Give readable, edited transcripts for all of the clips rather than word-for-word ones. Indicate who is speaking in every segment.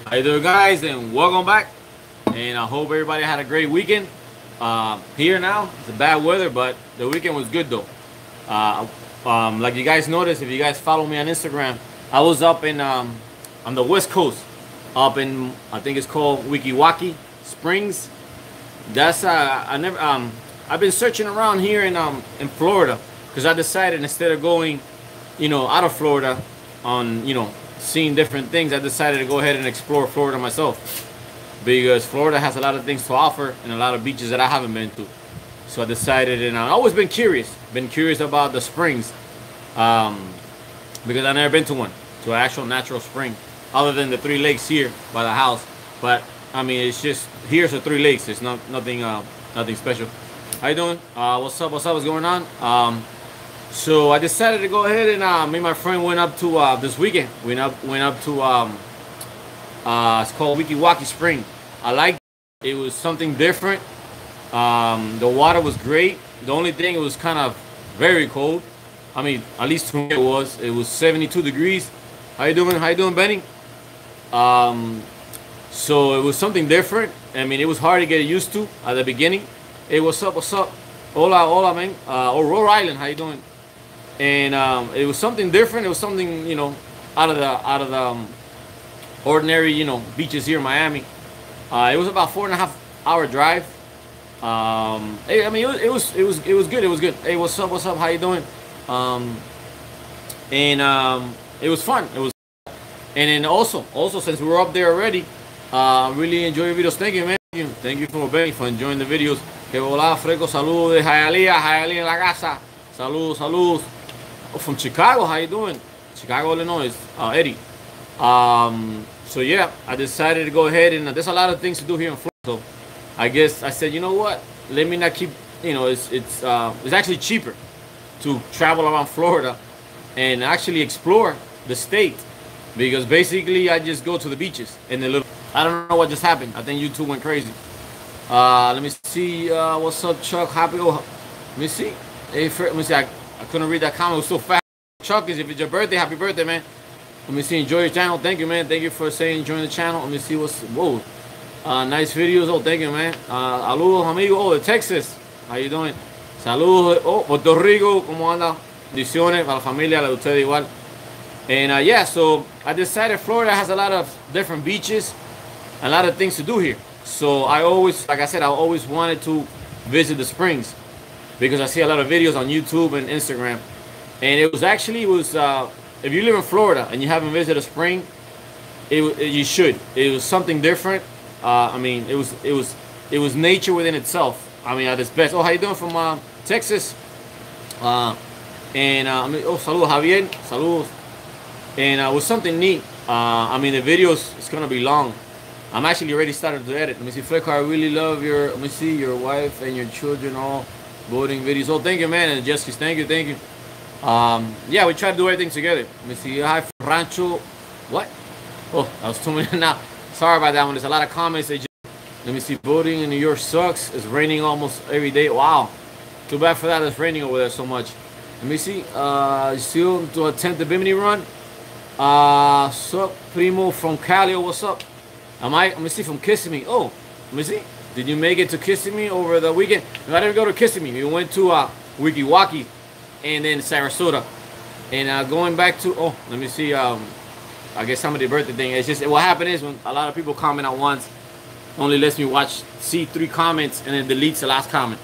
Speaker 1: How you doing, guys? And welcome back. And I hope everybody had a great weekend. Here now, it's a bad weather, but the weekend was good though. Uh, like you guys noticed, if you guys follow me on Instagram, I was up in on the West Coast, up in I think it's called Wikiwaki Springs. That's I never I've been searching around here in Florida because I decided instead of going, out of Florida on seeing different things, I decided to go ahead and explore Florida myself because Florida has a lot of things to offer and a lot of beaches that I haven't been to. So I decided, and I've always been curious about the springs, because I've never been to an actual natural spring, other than the three lakes here by the house. But I mean, it's just here's the three lakes. It's nothing special. How you doing? What's up? What's up? What's going on? So I decided to go ahead and me and my friend went up to this weekend. Went up to it's called Wikiwaki Spring. I liked it. It was something different. The water was great. The only thing, it was kind of very cold. I mean, at least to me it was. It was 72 degrees. How you doing? How you doing, Benny? So it was something different. I mean, it was hard to get used to at the beginning. Hey, what's up? What's up? Hola, hola, man. Rhode Island. How you doing? And it was something different. It was something, out of the ordinary, beaches here in Miami. It was about 4.5 hour drive. Hey, I mean, it was good. It was good. Hey, what's up? What's up? How you doing? And it was fun. It was, and then also since we were up there already, really enjoy your videos. Thank you, man. Thank you for Benny for enjoying the videos. Que hola, Freco, saludos de Hialeah en la casa. Saludos, saludos. Oh, from Chicago, how you doing? Chicago, Illinois. Eddie. So yeah, I decided to go ahead, and there's a lot of things to do here in Florida. So I guess I said, you know what? Let me not keep. It's actually cheaper to travel around Florida and actually explore the state, because basically I just go to the beaches and the little. I don't know what just happened. I think YouTube went crazy. Let me see. What's up, Chuck? Happy. Let me see. Hey, let me see. I couldn't read that comment. It was so fast. Chuck, if it's your birthday, happy birthday, man. Let me see. Enjoy your channel. Thank you, man. Thank you for saying enjoying the channel. Let me see what's. Whoa. Nice videos. Oh, thank you, man. Saludos, amigo. Oh, de Texas. How you doing? Saludos. Oh, Puerto Rico. ¿Cómo anda? Bendiciones para la familia, la de ustedes igual. And yeah, so I decided Florida has a lot of different beaches, a lot of things to do here. So I always, like I said, I always wanted to visit the springs because I see a lot of videos on YouTube and Instagram. And it was if you live in Florida and you haven't visited a spring, you should. It was something different. I mean, it was nature within itself. I mean, at its best. Oh, how you doing from Texas? I mean, oh, saludos, Javier. Saludos. And it was something neat. I mean, the videos, it's gonna be long. I'm actually already started to edit. Let me see, Fleco, I really love let me see, your wife and your children all voting videos. Oh, thank you, man. And Jessica, thank you. Yeah, we try to do everything together. Let me see, hi, Rancho. What? Oh, that was 2 minutes now. Sorry about that one. There's a lot of comments. Let me see, voting in New York sucks. It's raining almost every day. Wow. Too bad for that. It's raining over there so much. Let me see. Still to attempt the Bimini run. Sup, Primo from Cali. What's up? Let me see, from Kissimmee. Oh, let me see. Did you make it to Kissimmee over the weekend? No, I didn't go to Kissimmee. We went to Wikiwaki and then Sarasota. And going back to, let me see. I guess somebody's birthday thing. It's just, what happened is when a lot of people comment at once, only lets me see 3 comments and then deletes the last comment.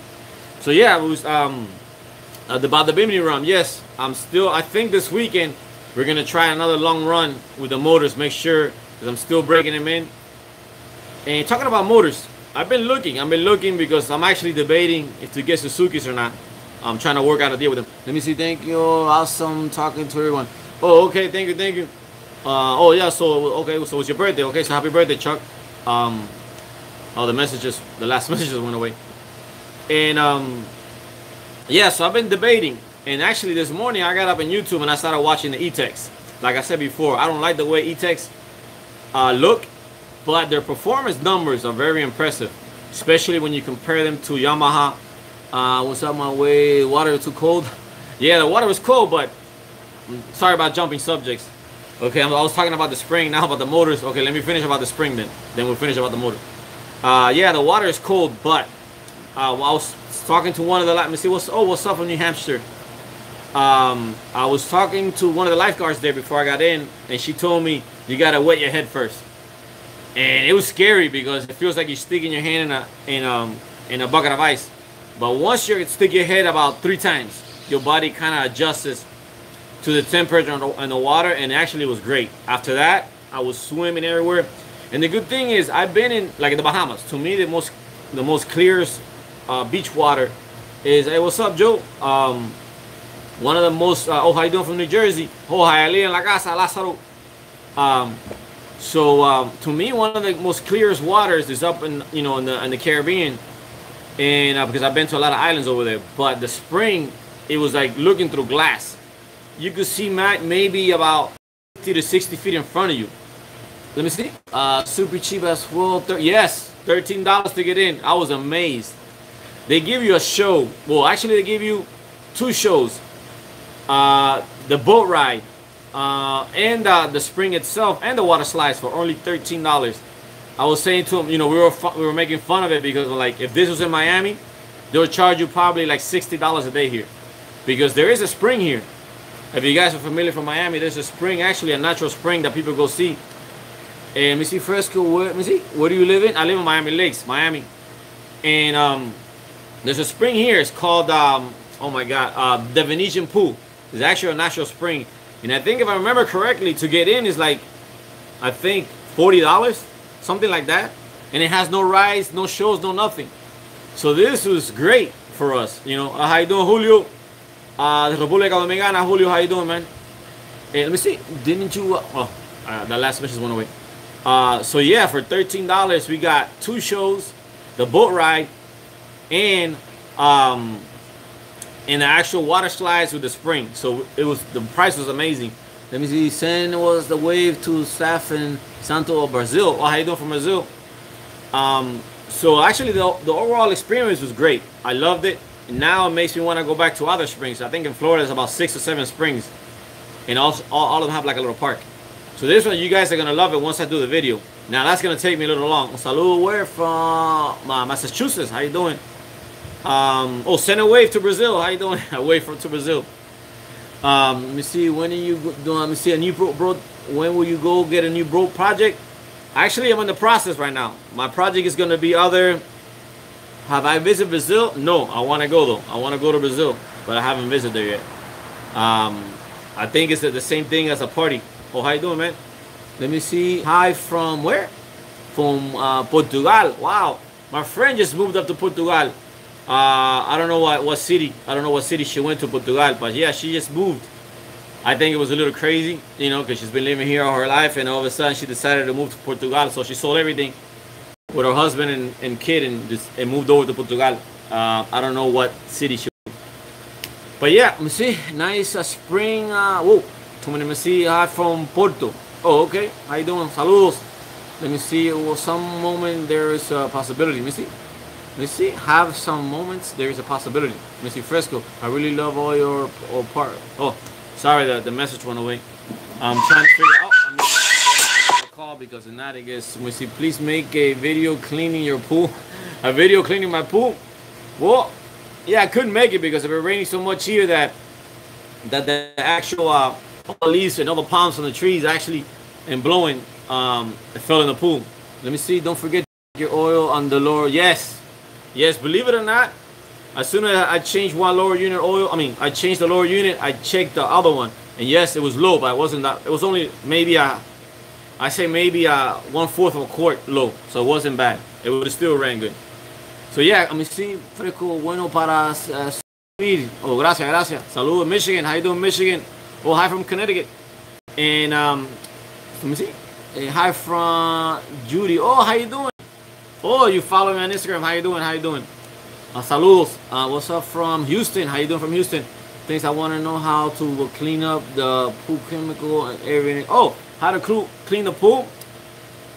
Speaker 1: So yeah, it was about the Bimini run. Yes, I think this weekend we're going to try another long run with the motors. Make sure, because I'm still breaking them in. And talking about motors, I've been looking because I'm actually debating if to get Suzuki's or not. I'm trying to work out a deal with them. Let me see. Thank you. Awesome talking to everyone. Oh, okay. Thank you. Oh yeah. So okay. So it's your birthday. Okay. So happy birthday, Chuck. Oh, the last messages went away. And yeah. So I've been debating. And actually, this morning I got up on YouTube and I started watching the E-Tex. Like I said before, I don't like the way E-Tex look, but their performance numbers are very impressive, especially when you compare them to Yamaha. What's up, my way? Water too cold? Yeah, the water was cold, but sorry about jumping subjects. Okay, I was talking about the spring, now about the motors. Okay, let me finish about the spring then. Then we'll finish about the motor. Yeah, the water is cold, but I was talking to one of the, let me see, what's up from New Hampshire? I was talking to one of the lifeguards there before I got in, and she told me you gotta wet your head first. And it was scary because it feels like you're sticking your hand in a bucket of ice. But once you stick your head about 3 times, your body kind of adjusts to the temperature and the water, and actually it was great. After that, I was swimming everywhere. And the good thing is, I've been in, like in the Bahamas. To me, the most clearest beach water is, hey, what's up, Joe? One of the most, oh, how you doing from New Jersey? Oh, Hialeah en la casa, Lázaro. To me, one of the most clearest waters is up in, you know, in the Caribbean, and because I've been to a lot of islands over there. But the spring, it was like looking through glass. You could see maybe about 50 to 60 feet in front of you. Let me see. Super cheap as well. Yes, $13 to get in. I was amazed. They give you a show. Well, actually, they give you 2 shows. The boat ride, and the spring itself, and the water slides for only $13. I was saying to them, you know, we were making fun of it because, like, if this was in Miami, they would charge you probably like $60 a day here, because there is a spring here. If you guys are familiar from Miami, there's a spring, actually a natural spring that people go see. And let me see, Fresco, let me see, where do you live in? I live in Miami Lakes, Miami. And there's a spring here. It's called, oh my God, the Venetian Pool. It's actually a natural spring. And I think if I remember correctly, to get in is like, I think $40, something like that. And it has no rides, no shows, no nothing. So this was great for us. You know, how you doing, Julio? The República Dominicana, Julio, how you doing, man? Hey, let me see. Didn't you? The last message went away. So yeah, for $13, we got 2 shows, the boat ride, and the actual water slides with the spring. So the price was amazing. Let me see. Send was the wave to staff in Santo Brazil. Oh, how you doing from Brazil? So actually, the overall experience was great. I loved it. And now it makes me want to go back to other springs. I think in Florida there's about 6 or 7 springs, and all of them have like a little park. So this one, you guys are gonna love it once I do the video. Now that's gonna take me a little long. Saludo, where from? Massachusetts. How you doing? Oh, send a wave to Brazil. How you doing? A wave to Brazil. Let me see. When are you doing? Let me see a new bro. When will you go get a new bro project? Actually, I'm in the process right now. My project is gonna be other. Have I visited Brazil? No, I want to go though. I want to go to Brazil, but I haven't visited there yet. I think it's the same thing as a party. Oh, how you doing, man? Let me see. Hi, from where? From Portugal. Wow, my friend just moved up to Portugal. I don't know what city. I don't know what city she went to Portugal, but yeah, she just moved. I think it was a little crazy, you know, because she's been living here all her life, and all of a sudden she decided to move to Portugal. So she sold everything with her husband and kid and moved over to Portugal. I don't know what city she went. But yeah, let me see. Nice spring. Whoa, let me see. Hi from Porto. Oh, okay. How you doing? Saludos. Let me see. Well, some moment there is a possibility. Let me see. Let me see. Have some moments there is a possibility. Let me see. Fresco. I really love all your part. Oh, sorry that the message went away. I'm trying to figure out. I'm call because if not, I guess. Let me see. Please make a video cleaning your pool. A video cleaning my pool. Well, yeah, I couldn't make it because it been raining so much here that the actual all the leaves and all the palms on the trees actually and blowing it fell in the pool. Let me see. Don't forget your oil on the lower. Yes, believe it or not, as soon as I changed one lower unit oil, I changed the lower unit, I checked the other one, and yes, it was low, but it wasn't that. It was only maybe maybe 1/4 of a quart low, so it wasn't bad. It would still ran good. So yeah, let me see. Fresco, bueno para subir. Oh, gracias. Saludos, Michigan. How you doing, Michigan? Oh, hi from Connecticut. And let me see. Hi from Judy. Oh, how you doing? Oh, you follow me on Instagram. How you doing? Saludos. What's up from Houston? How you doing from Houston? Things I want to know how to clean up the pool chemical and everything. Oh, how to clean the pool?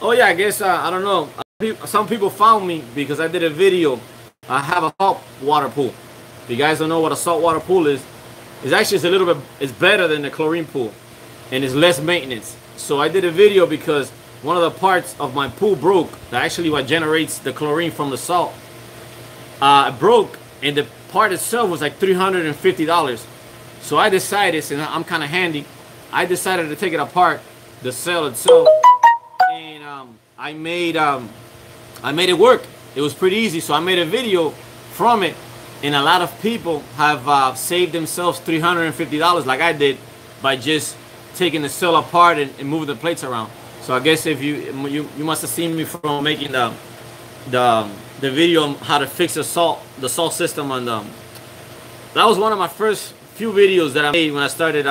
Speaker 1: Oh yeah, I guess I don't know. Some people found me because I did a video. I have a salt water pool. If you guys don't know what a saltwater pool is, it's a little bit, it's better than the chlorine pool. and it's less maintenance. So I did a video because one of the parts of my pool broke. That actually what generates the chlorine from the salt. Broke, and the part itself was like $350. So I decided, since I'm kind of handy, I decided to take it apart, the cell itself, and I made it work. It was pretty easy. So I made a video from it, and a lot of people have saved themselves $350 like I did by just taking the cell apart and moving the plates around. So I guess if you must have seen me from making the video on how to fix the salt system, and that was one of my first few videos that I made when I started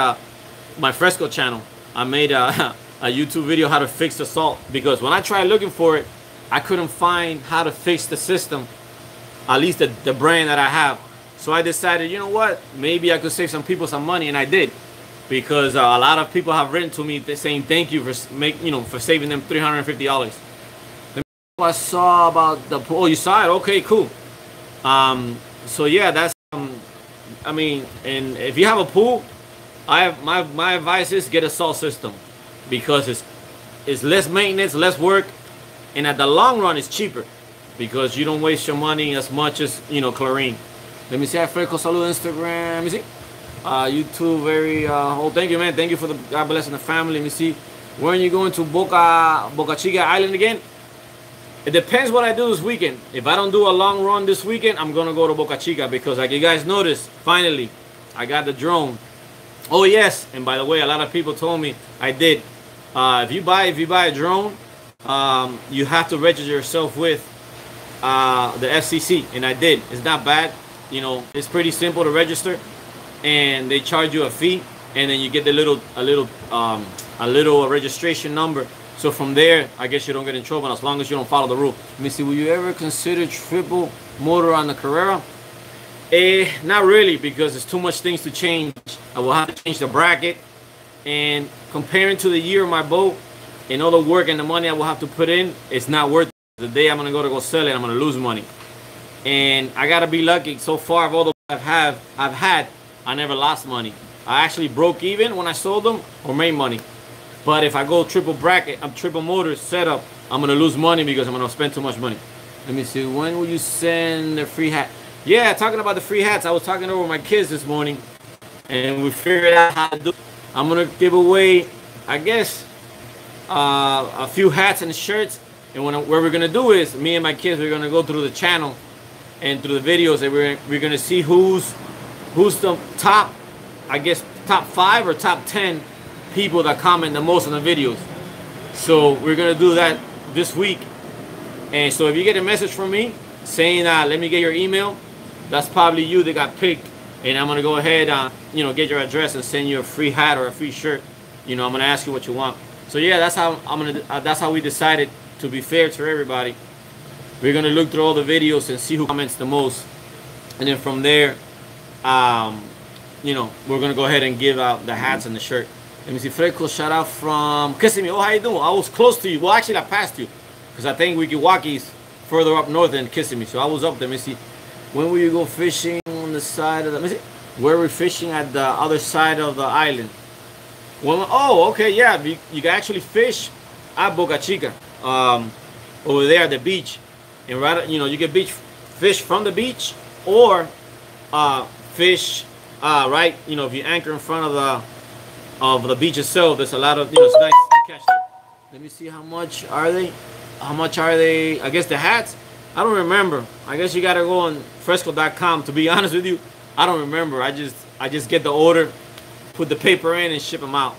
Speaker 1: my Fresco channel. I made a YouTube video how to fix the salt, because when I tried looking for it, I couldn't find how to fix the system, at least the brand that I have. So I decided, you know what, maybe I could save some people some money, and I did, because a lot of people have written to me saying thank you for saving them $350. I saw about the pool. Oh, you saw it? Okay, cool. So yeah, that's I mean, and if you have a pool, my advice is get a salt system, because it's less maintenance, less work, and at the long run it's cheaper, because you don't waste your money as much as, you know, chlorine. Let me see. Fresco Salud Instagram. Let me see. YouTube, very oh, thank you, man. Thank you for the God blessing the family. Let me see. When are you going to Boca Chica Island again? It depends what I do this weekend. If I don't do a long run this weekend, I'm gonna go to Boca Chica, because like you guys noticed, finally I got the drone. Oh yes, and by the way, a lot of people told me I did. If you buy a drone, you have to register yourself with the FCC, and I did. It's not bad, you know. It's pretty simple to register, and they charge you a fee, and then you get a little registration number. So from there, I guess you don't get in trouble as long as you don't follow the rule. Let me see. Will you ever consider triple motor on the Carrera? Not really, because there's too much things to change. I will have to change the bracket, and comparing to the year of my boat and all the work and the money I will have to put in, it's not worth it. The day I'm gonna go sell it, I'm gonna lose money. And I gotta be lucky. So far, of all the I've had, I never lost money. I actually broke even when I sold them or made money. But if I go triple bracket, triple motor setup, I'm gonna lose money because I'm gonna spend too much money. Let me see. When will you send the free hat? Yeah, talking about the free hats, I was talking over with my kids this morning, and we figured out how to do it. I'm gonna give away, I guess, a few hats and shirts. And what we're gonna do is, me and my kids, we're gonna go through the channel and through the videos, and we're gonna see who's the top, I guess, top 5 or top 10 people that comment the most on the videos. So we're gonna do that this week. And so if you get a message from me saying let me get your email, that's probably you that got picked, and I'm gonna go ahead you know, get your address and send you a free hat or a free shirt. You know, I'm gonna ask you what you want. So yeah, that's how we decided to be fair to everybody. We're gonna look through all the videos and see who comments the most, and then from there you know, we're gonna go ahead and give out the hats and the shirt. Let me see. Fresco, shout out from Kissimmee. Oh, how you doing? I was close to you. Well, actually, I passed you, because I think Wikiwaukee's further up north than Kissimmee. So I was up there. Let me see. When will you go fishing on the side of the... Let me see. Where we're fishing at the other side of the island. Well, oh, okay, yeah. You can actually fish at Boca Chica, over there at the beach, and right, you know, you can fish from the beach, or fish right. You know, if you anchor in front of the beach itself, there's a lot of, you know, it's nice to catch them. Let me see, how much are they? How much are they? I guess the hats, I don't remember. I guess you gotta go on fresco.com. To be honest with you, I don't remember. I just get the order, put the paper in, and ship them out.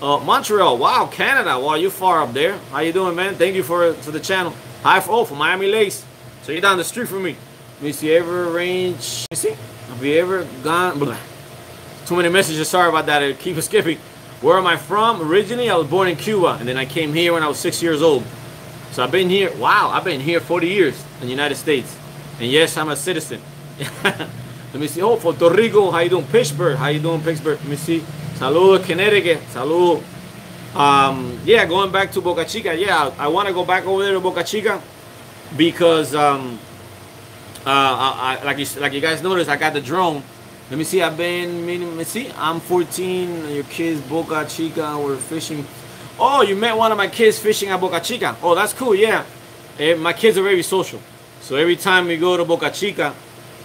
Speaker 1: Montreal, wow, Canada, wow, you're far up there. How you doing, man? Thank you for the channel. Hi for Miami Lakes. So you're down the street from me. Let me see, ever range. Let me see, have you ever gone? Too many messages, sorry about that, I keep skipping. Where am I from? Originally, I was born in Cuba, and then I came here when I was 6 years old. So I've been here, wow, I've been here 40 years in the United States. And yes, I'm a citizen. Let me see, oh, Puerto Rico, how you doing? Pittsburgh, how you doing, Pittsburgh? Let me see, salud, Connecticut, salud. Yeah, going back to Boca Chica, yeah, I want to go back over there to Boca Chica, because like you guys noticed, I got the drone. Let me see. I've been. Let me see. I'm 14. Your kids, Boca Chica, were fishing. Oh, you met one of my kids fishing at Boca Chica. Oh, that's cool. Yeah, my kids are very social. So every time we go to Boca Chica,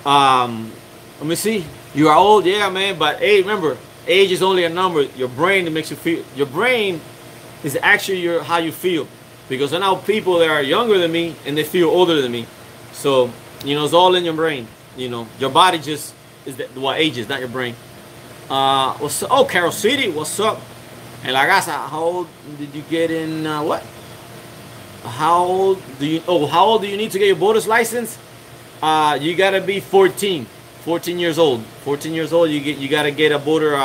Speaker 1: let me see. You are old, yeah, man. But hey, remember, age is only a number. Your brain makes you feel. Your brain is actually how you feel. Because I know people that are younger than me and they feel older than me. So, you know, it's all in your brain. You know, your body just is what ages, not your brain. What's up? Oh, Carol City, what's up? And like I said, how old did you get in what? How old do you need to get your boater's license? You gotta be 14 years old. 14 years old, you gotta get a boater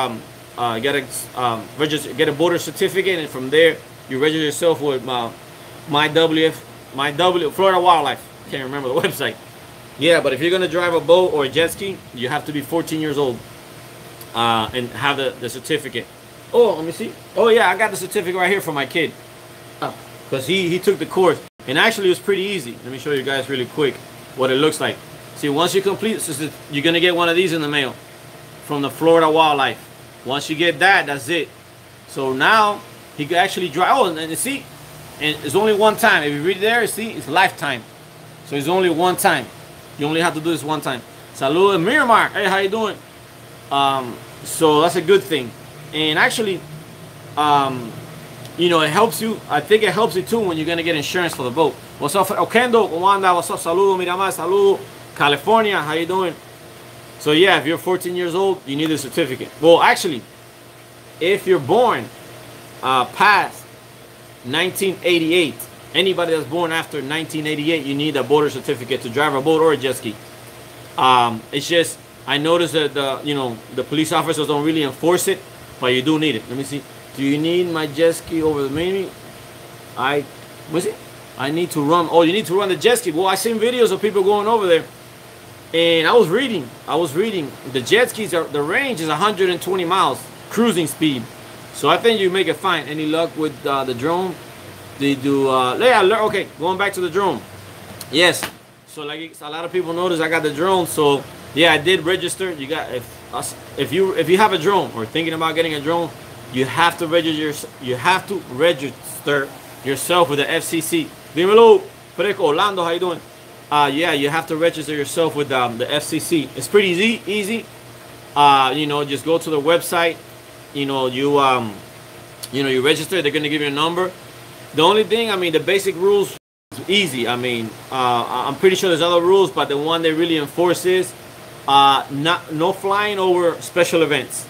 Speaker 1: register, get a boater certificate, and from there you register yourself with Florida Wildlife. Can't remember the website. Yeah, but if you're gonna drive a boat or a jet ski, you have to be 14 years old and have the certificate. Oh, let me see. Oh yeah, I got the certificate right here for my kid. Because he took the course. And actually it was pretty easy. Let me show you guys really quick what it looks like. See, once you complete, you're gonna get one of these in the mail from the Florida Wildlife. Once you get that, that's it. So now he can actually drive. Oh, and see, and it's only one time. If you read there, see, it's lifetime. So it's only one time. You only have to do this one time. Salud, Miramar. Hey, how you doing? So that's a good thing. And actually, you know, it helps you. I think it helps you too when you're gonna get insurance for the boat. What's up, Okendo? Wanda, what's up? Saludo, Miramar, saludo. California, how you doing? So yeah, if you're 14 years old, you need a certificate. Well, actually, if you're born past 1988, anybody that's born after 1988, you need a boater certificate to drive a boat or a jet ski. It's just, I noticed that the police officers don't really enforce it, but you do need it. Let me see. Do you need my jet ski over the mini? I need to run. Oh, you need to run the jet ski. Well, I seen videos of people going over there, and I was reading. The jet skis the range is 120 miles cruising speed. So I think you make it fine. Any luck with the drone? They do. Okay, going back to the drone. Yes. So like a lot of people notice, I got the drone. So yeah, I did register. You got if you have a drone or thinking about getting a drone, you have to register. You have to register yourself with the FCC. Dímelo, Freco Orlando, how you doing? Yeah, you have to register yourself with the FCC. It's pretty easy. You know, just go to the website. You know, you register. They're gonna give you a number. The only thing, I mean, the basic rules is easy. I mean, I'm pretty sure there's other rules, but the one they really enforce is no flying over special events.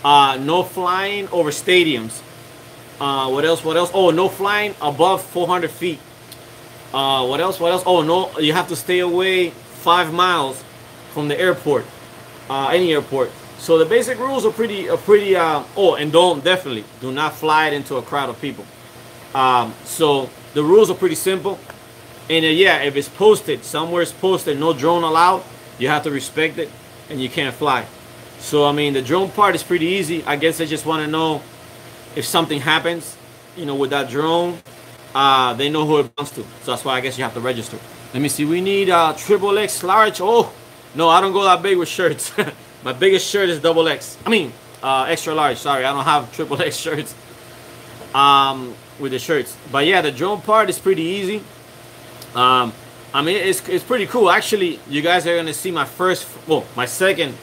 Speaker 1: No flying over stadiums. What else? Oh, no flying above 400 feet. What else? Oh, no, you have to stay away 5 miles from the airport, any airport. So the basic rules are pretty. Oh, and definitely do not fly it into a crowd of people. So the rules are pretty simple. And yeah, if it's posted, somewhere it's posted, no drone allowed, you have to respect it, and you can't fly. So I mean, the drone part is pretty easy. I guess they just want to know if something happens, you know, with that drone, they know who it belongs to. So that's why I guess you have to register. Let me see. We need XXX large. Oh, no, I don't go that big with shirts. My biggest shirt is XXX. I mean, extra large. Sorry, I don't have XXX shirts with the shirts. But yeah, the drone part is pretty easy. I mean, it's pretty cool. Actually, you guys are gonna see my second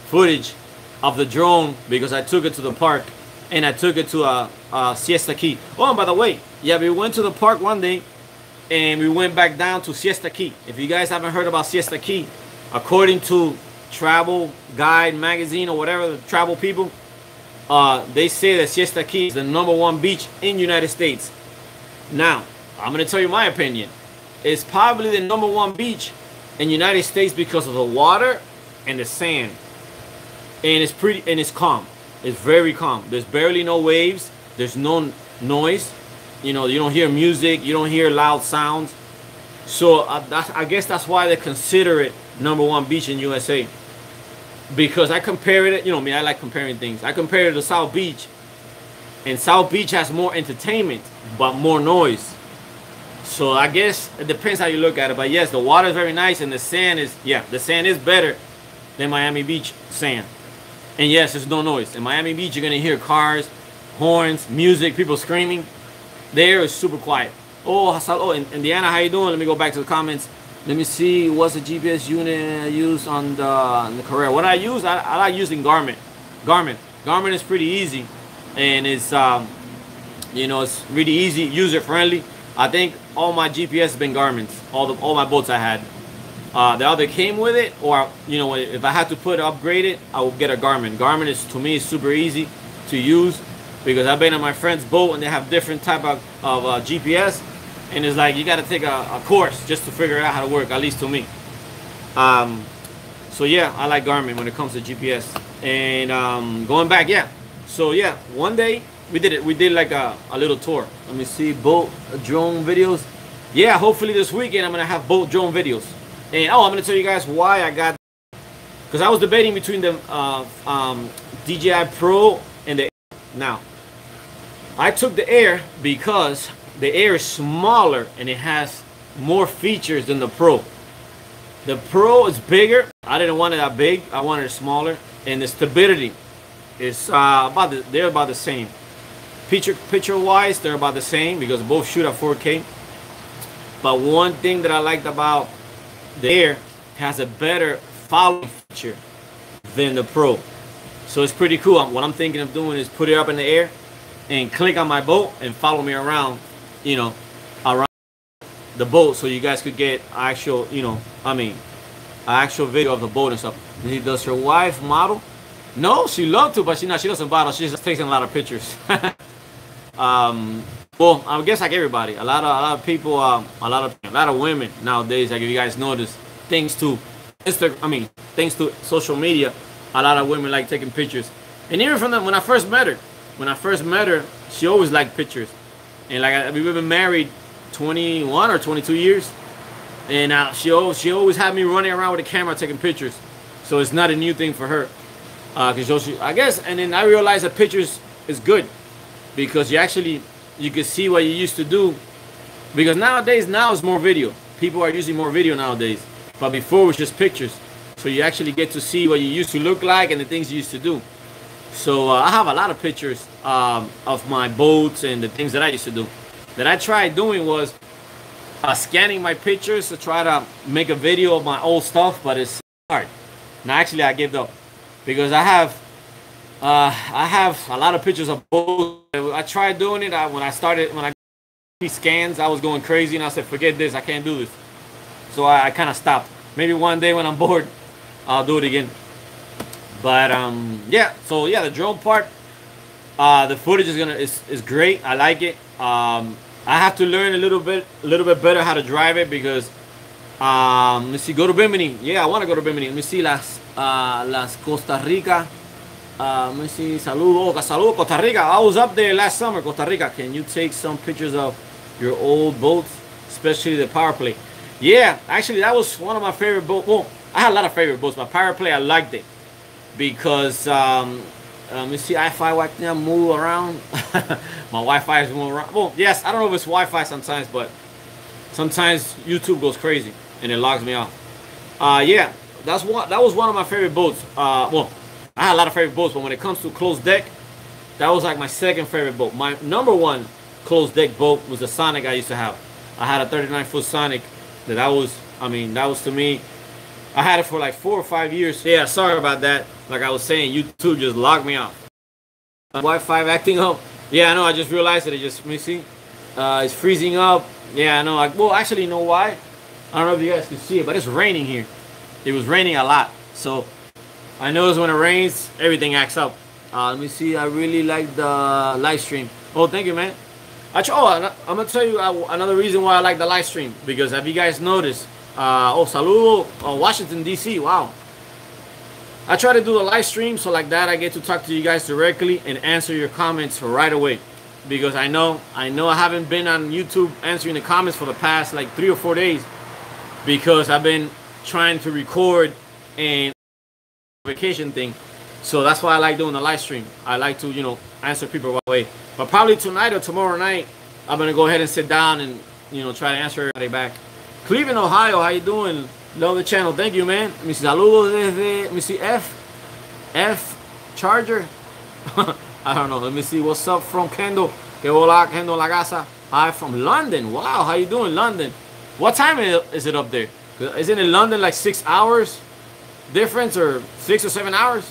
Speaker 1: footage of the drone because I took it to the park. And I took it to Siesta Key. Oh, and by the way, yeah, we went to the park one day, and we went back down to Siesta Key. If you guys haven't heard about Siesta Key, according to Travel Guide magazine or whatever, the travel people, they say that Siesta Key is the #1 beach in the United States. Now, I'm going to tell you my opinion. It's probably the #1 beach in the United States because of the water and the sand. And it's calm. It's very calm. There's barely no waves. There's no noise. You know, you don't hear music. You don't hear loud sounds. So I guess that's why they consider it #1 beach in USA. Because I compared it, you know me, I like comparing things. I compared it to South Beach. And South Beach has more entertainment, but more noise. So I guess it depends how you look at it. But yes, the water is very nice, and the sand is, the sand is better than Miami Beach sand. And yes, there's no noise. In Miami Beach, you're gonna hear cars, horns, music, people screaming. There is super quiet. Oh, Indiana, how you doing? Let me go back to the comments. Let me see, what's the GPS unit I use on the Carrera? What I use, I like using Garmin. Garmin is pretty easy, and it's you know, it's really easy, user friendly. I think all my GPS has been Garmin's. All my boats I had. They either came with it, or you know, if I had to upgrade it, I would get a Garmin. Garmin is, to me, super easy to use because I've been on my friend's boat and they have different type of GPS, and it's like you got to take a course just to figure out how to work, at least to me. So yeah, I like Garmin when it comes to GPS. And going back, yeah. So yeah, one day we did like a little tour. Let me see, boat drone videos. Yeah, hopefully this weekend I'm gonna have boat drone videos. And I'm gonna tell you guys why I got, because I was debating between the DJI Pro and the Air. Now I took the Air because the Air is smaller and it has more features than the Pro. The Pro is bigger. I didn't want it that big. I wanted it smaller, and the stability is they're about the same. Picture wise, they're about the same because both shoot at 4K. But one thing that I liked about the Air, has a better following feature than the Pro. So it's pretty cool. What I'm thinking of doing is put it up in the air and click on my boat and follow me around, you know, around the boat, so you guys could get actual, you know, actual video of the boat and stuff. Does your wife model? No, she loves to, but she doesn't model. She's just taking a lot of pictures. Well, I guess like everybody, a lot of people, a lot of women nowadays, like if you guys notice, thanks to thanks to social media, a lot of women like taking pictures. And even from when I first met her, she always liked pictures. And like we've been married 21 or 22 years, and she always had me running around with a camera taking pictures. So it's not a new thing for her, because I guess. And then I realized that pictures is good because you can see what you used to do, because nowadays it's more video. People are using more video nowadays, but before it was just pictures. So you actually get to see what you used to look like and the things you used to do. So I have a lot of pictures of my boats and the things that I used to do. That I tried doing was scanning my pictures to try to make a video of my old stuff, but it's hard. Now actually I gave up because I have a lot of pictures of boats. I tried doing it when I got these scans. I was going crazy and I said, forget this, I can't do this. So I kind of stopped. Maybe one day when I'm bored, I'll do it again. But yeah, so yeah, the drone part, the footage is great. I like it. I have to learn a little bit better how to drive it because let me see, go to Bimini. Yeah, I want to go to Bimini. Let me see las Costa Rica. Let me see, saludo Costa Rica. I was up there last summer, Costa Rica. Can you take some pictures of your old boats, especially the Power Play? Yeah, actually that was one of my favorite boats. Well, I had a lot of favorite boats, but Power Play I liked it because let me see, Wi-Fi move around. My Wi-Fi is moving around. Well, yes, I don't know if it's Wi-Fi sometimes, but sometimes YouTube goes crazy and it logs me off. Yeah, that was one of my favorite boats. Well, I had a lot of favorite boats, but when it comes to closed deck, that was like my second favorite boat. My number one closed deck boat was the Sonic I used to have. I had a 39-foot Sonic that was to me, I had it for like 4 or 5 years. Yeah, sorry about that. Like I was saying, YouTube just logged me off. Wi-Fi acting up. Yeah, I know, I just realized that let me see. It's freezing up. Yeah, I know. Well, actually, you know why? I don't know if you guys can see it, but it's raining here. It was raining a lot. So I notice when it rains, everything acts up. Let me see. I really like the live stream. Oh, thank you, man. I'm gonna tell you another reason why I like the live stream, because have you guys noticed? Saludo, Washington D.C. Wow. I try to do the live stream so like that I get to talk to you guys directly and answer your comments right away, because I know I haven't been on YouTube answering the comments for the past like 3 or 4 days because I've been trying to record and vacation thing. So that's why I like doing the live stream. I like to, you know, answer people right away. But probably tonight or tomorrow night, I'm gonna go ahead and sit down and, you know, try to answer everybody back. Cleveland, Ohio, how you doing? Love the channel. Thank you, man. Mis saludos desde, let me see, F Charger. I don't know. Let me see. What's up from Kendall? Que hola, Kendall La Casa. Hi from London. Wow, how you doing, London? What time is it up there? Isn't it London like 6 hours difference, or 6 or 7 hours?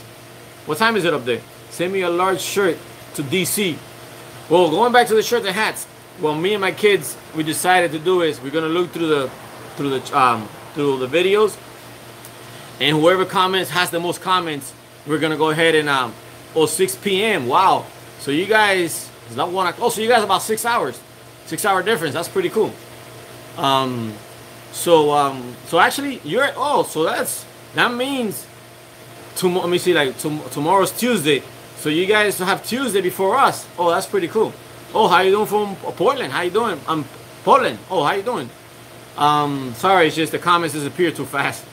Speaker 1: What time is it up there? Send me a large shirt to DC. Well, going back to the shirts and hats. Well, me and my kids, we decided to do is we're gonna look through the videos, and whoever comments has the most comments, we're gonna go ahead and 6 p.m. Wow. So you guys, it's not 1 o'clock. Oh, so you guys about 6 hours, 6 hour difference. That's pretty cool. So actually you're, so that means tomorrow. Let me see, like tomorrow's Tuesday. So you guys have Tuesday before us. Oh, that's pretty cool. Oh, how you doing from Portland? How you doing? I'm Portland. Oh, how you doing? Sorry, it's just the comments disappear too fast.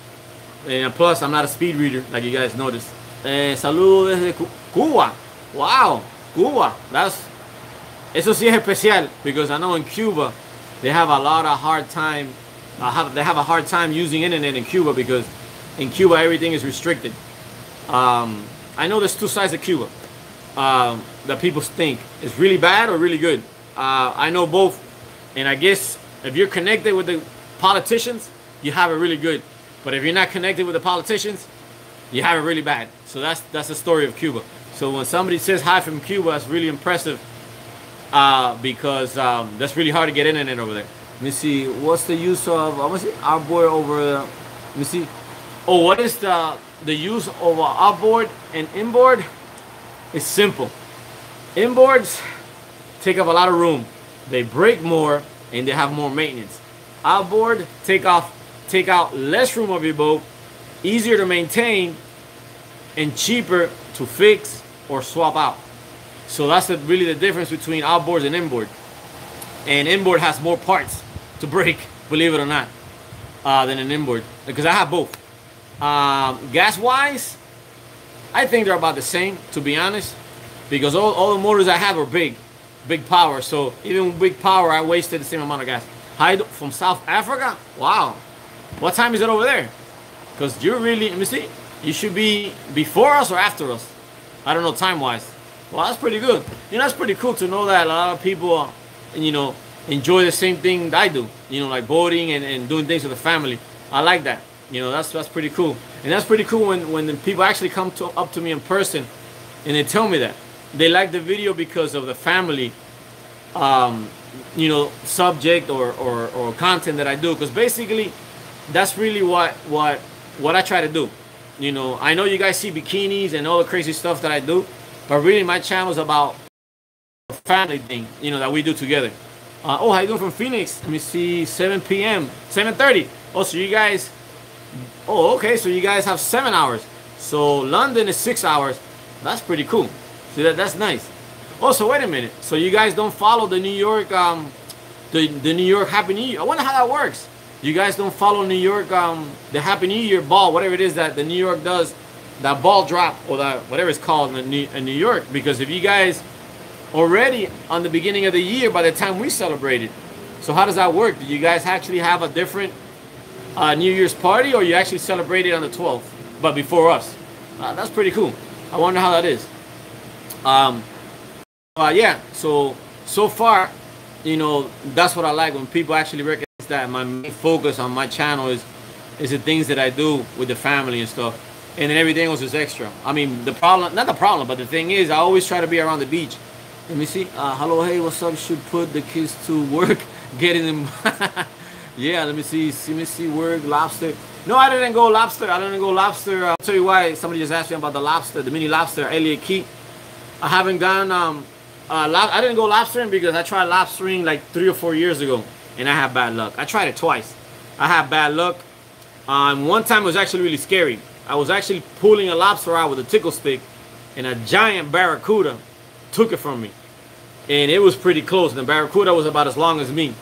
Speaker 1: And plus, I'm not a speed reader, like you guys noticed. Saludos desde Cuba. Wow, Cuba. Eso sí es especial, because I know in Cuba they have a lot of hard time. They have a hard time using internet in Cuba, because in Cuba everything is restricted. I know there's two sides of Cuba that people think is really bad or really good. I know both, and I guess if you're connected with the politicians, you have it really good. But if you're not connected with the politicians, you have it really bad. So that's the story of Cuba. So when somebody says hi from Cuba, that's really impressive, because that's really hard to get internet over there. Let me see, what's the use of outboard over? Let me see. Oh, what is the use of outboard and inboard? It's simple. Inboards take up a lot of room. They break more and they have more maintenance. Outboard take out less room of your boat, easier to maintain, and cheaper to fix or swap out. So that's really the difference between outboards and inboard. And inboard has more parts to break, believe it or not, than an inboard, because I have both. Gas wise, I think they're about the same, to be honest, because all the motors I have are big power. So even with big power, I wasted the same amount of gas. From South Africa? Wow. What time is it over there? Because you're really, let me see, you should be before us or after us. I don't know time wise. Well, that's pretty good. You know, that's pretty cool to know that a lot of people, enjoy the same thing I do. Like boating and doing things with the family. I like that. That's pretty cool. And that's pretty cool when the people actually come up to me in person and they tell me that they like the video because of the family subject or content that I do, because basically that's really what I try to do. I know you guys see bikinis and all the crazy stuff that I do, but really my channel is about a family thing, that we do together. Oh, how you doing from Phoenix? Let me see, 7 p.m. 7:30. Oh, so you guys, okay, so you guys have 7 hours. So London is 6 hours. That's pretty cool. See, that's nice. Oh, so wait a minute. So you guys don't follow the New York, the New York Happy New Year? I wonder how that works. You guys don't follow New York, the Happy New Year ball, whatever it is that the New York does, that ball drop, or that whatever it's called in New York. Because if you guys already on the beginning of the year, by the time we celebrated, so how does that work? Do you guys actually have a different New Year's party, or you actually celebrate it on the 12th, but before us? That's pretty cool. I wonder how that is. Yeah, so far, that's what I like, when people actually recognize that my main focus on my channel is the things that I do with the family and stuff, and then everything else is extra. I mean, not the problem, but the thing is, I always try to be around the beach. Let me see. Hello, hey, what's up? Should put the kids to work, getting them. Yeah, let me see. Work lobster. No, I didn't go lobster. I'll tell you why. Somebody just asked me about the lobster, the mini lobster, Elliott Key. I haven't gone. I didn't go lobstering because I tried lobstering like 3 or 4 years ago, and I had bad luck. I tried it twice. I had bad luck. One time it was actually really scary. I was actually pulling a lobster out with a tickle stick, and a giant barracuda took it from me, and it was pretty close. And the barracuda was about as long as me.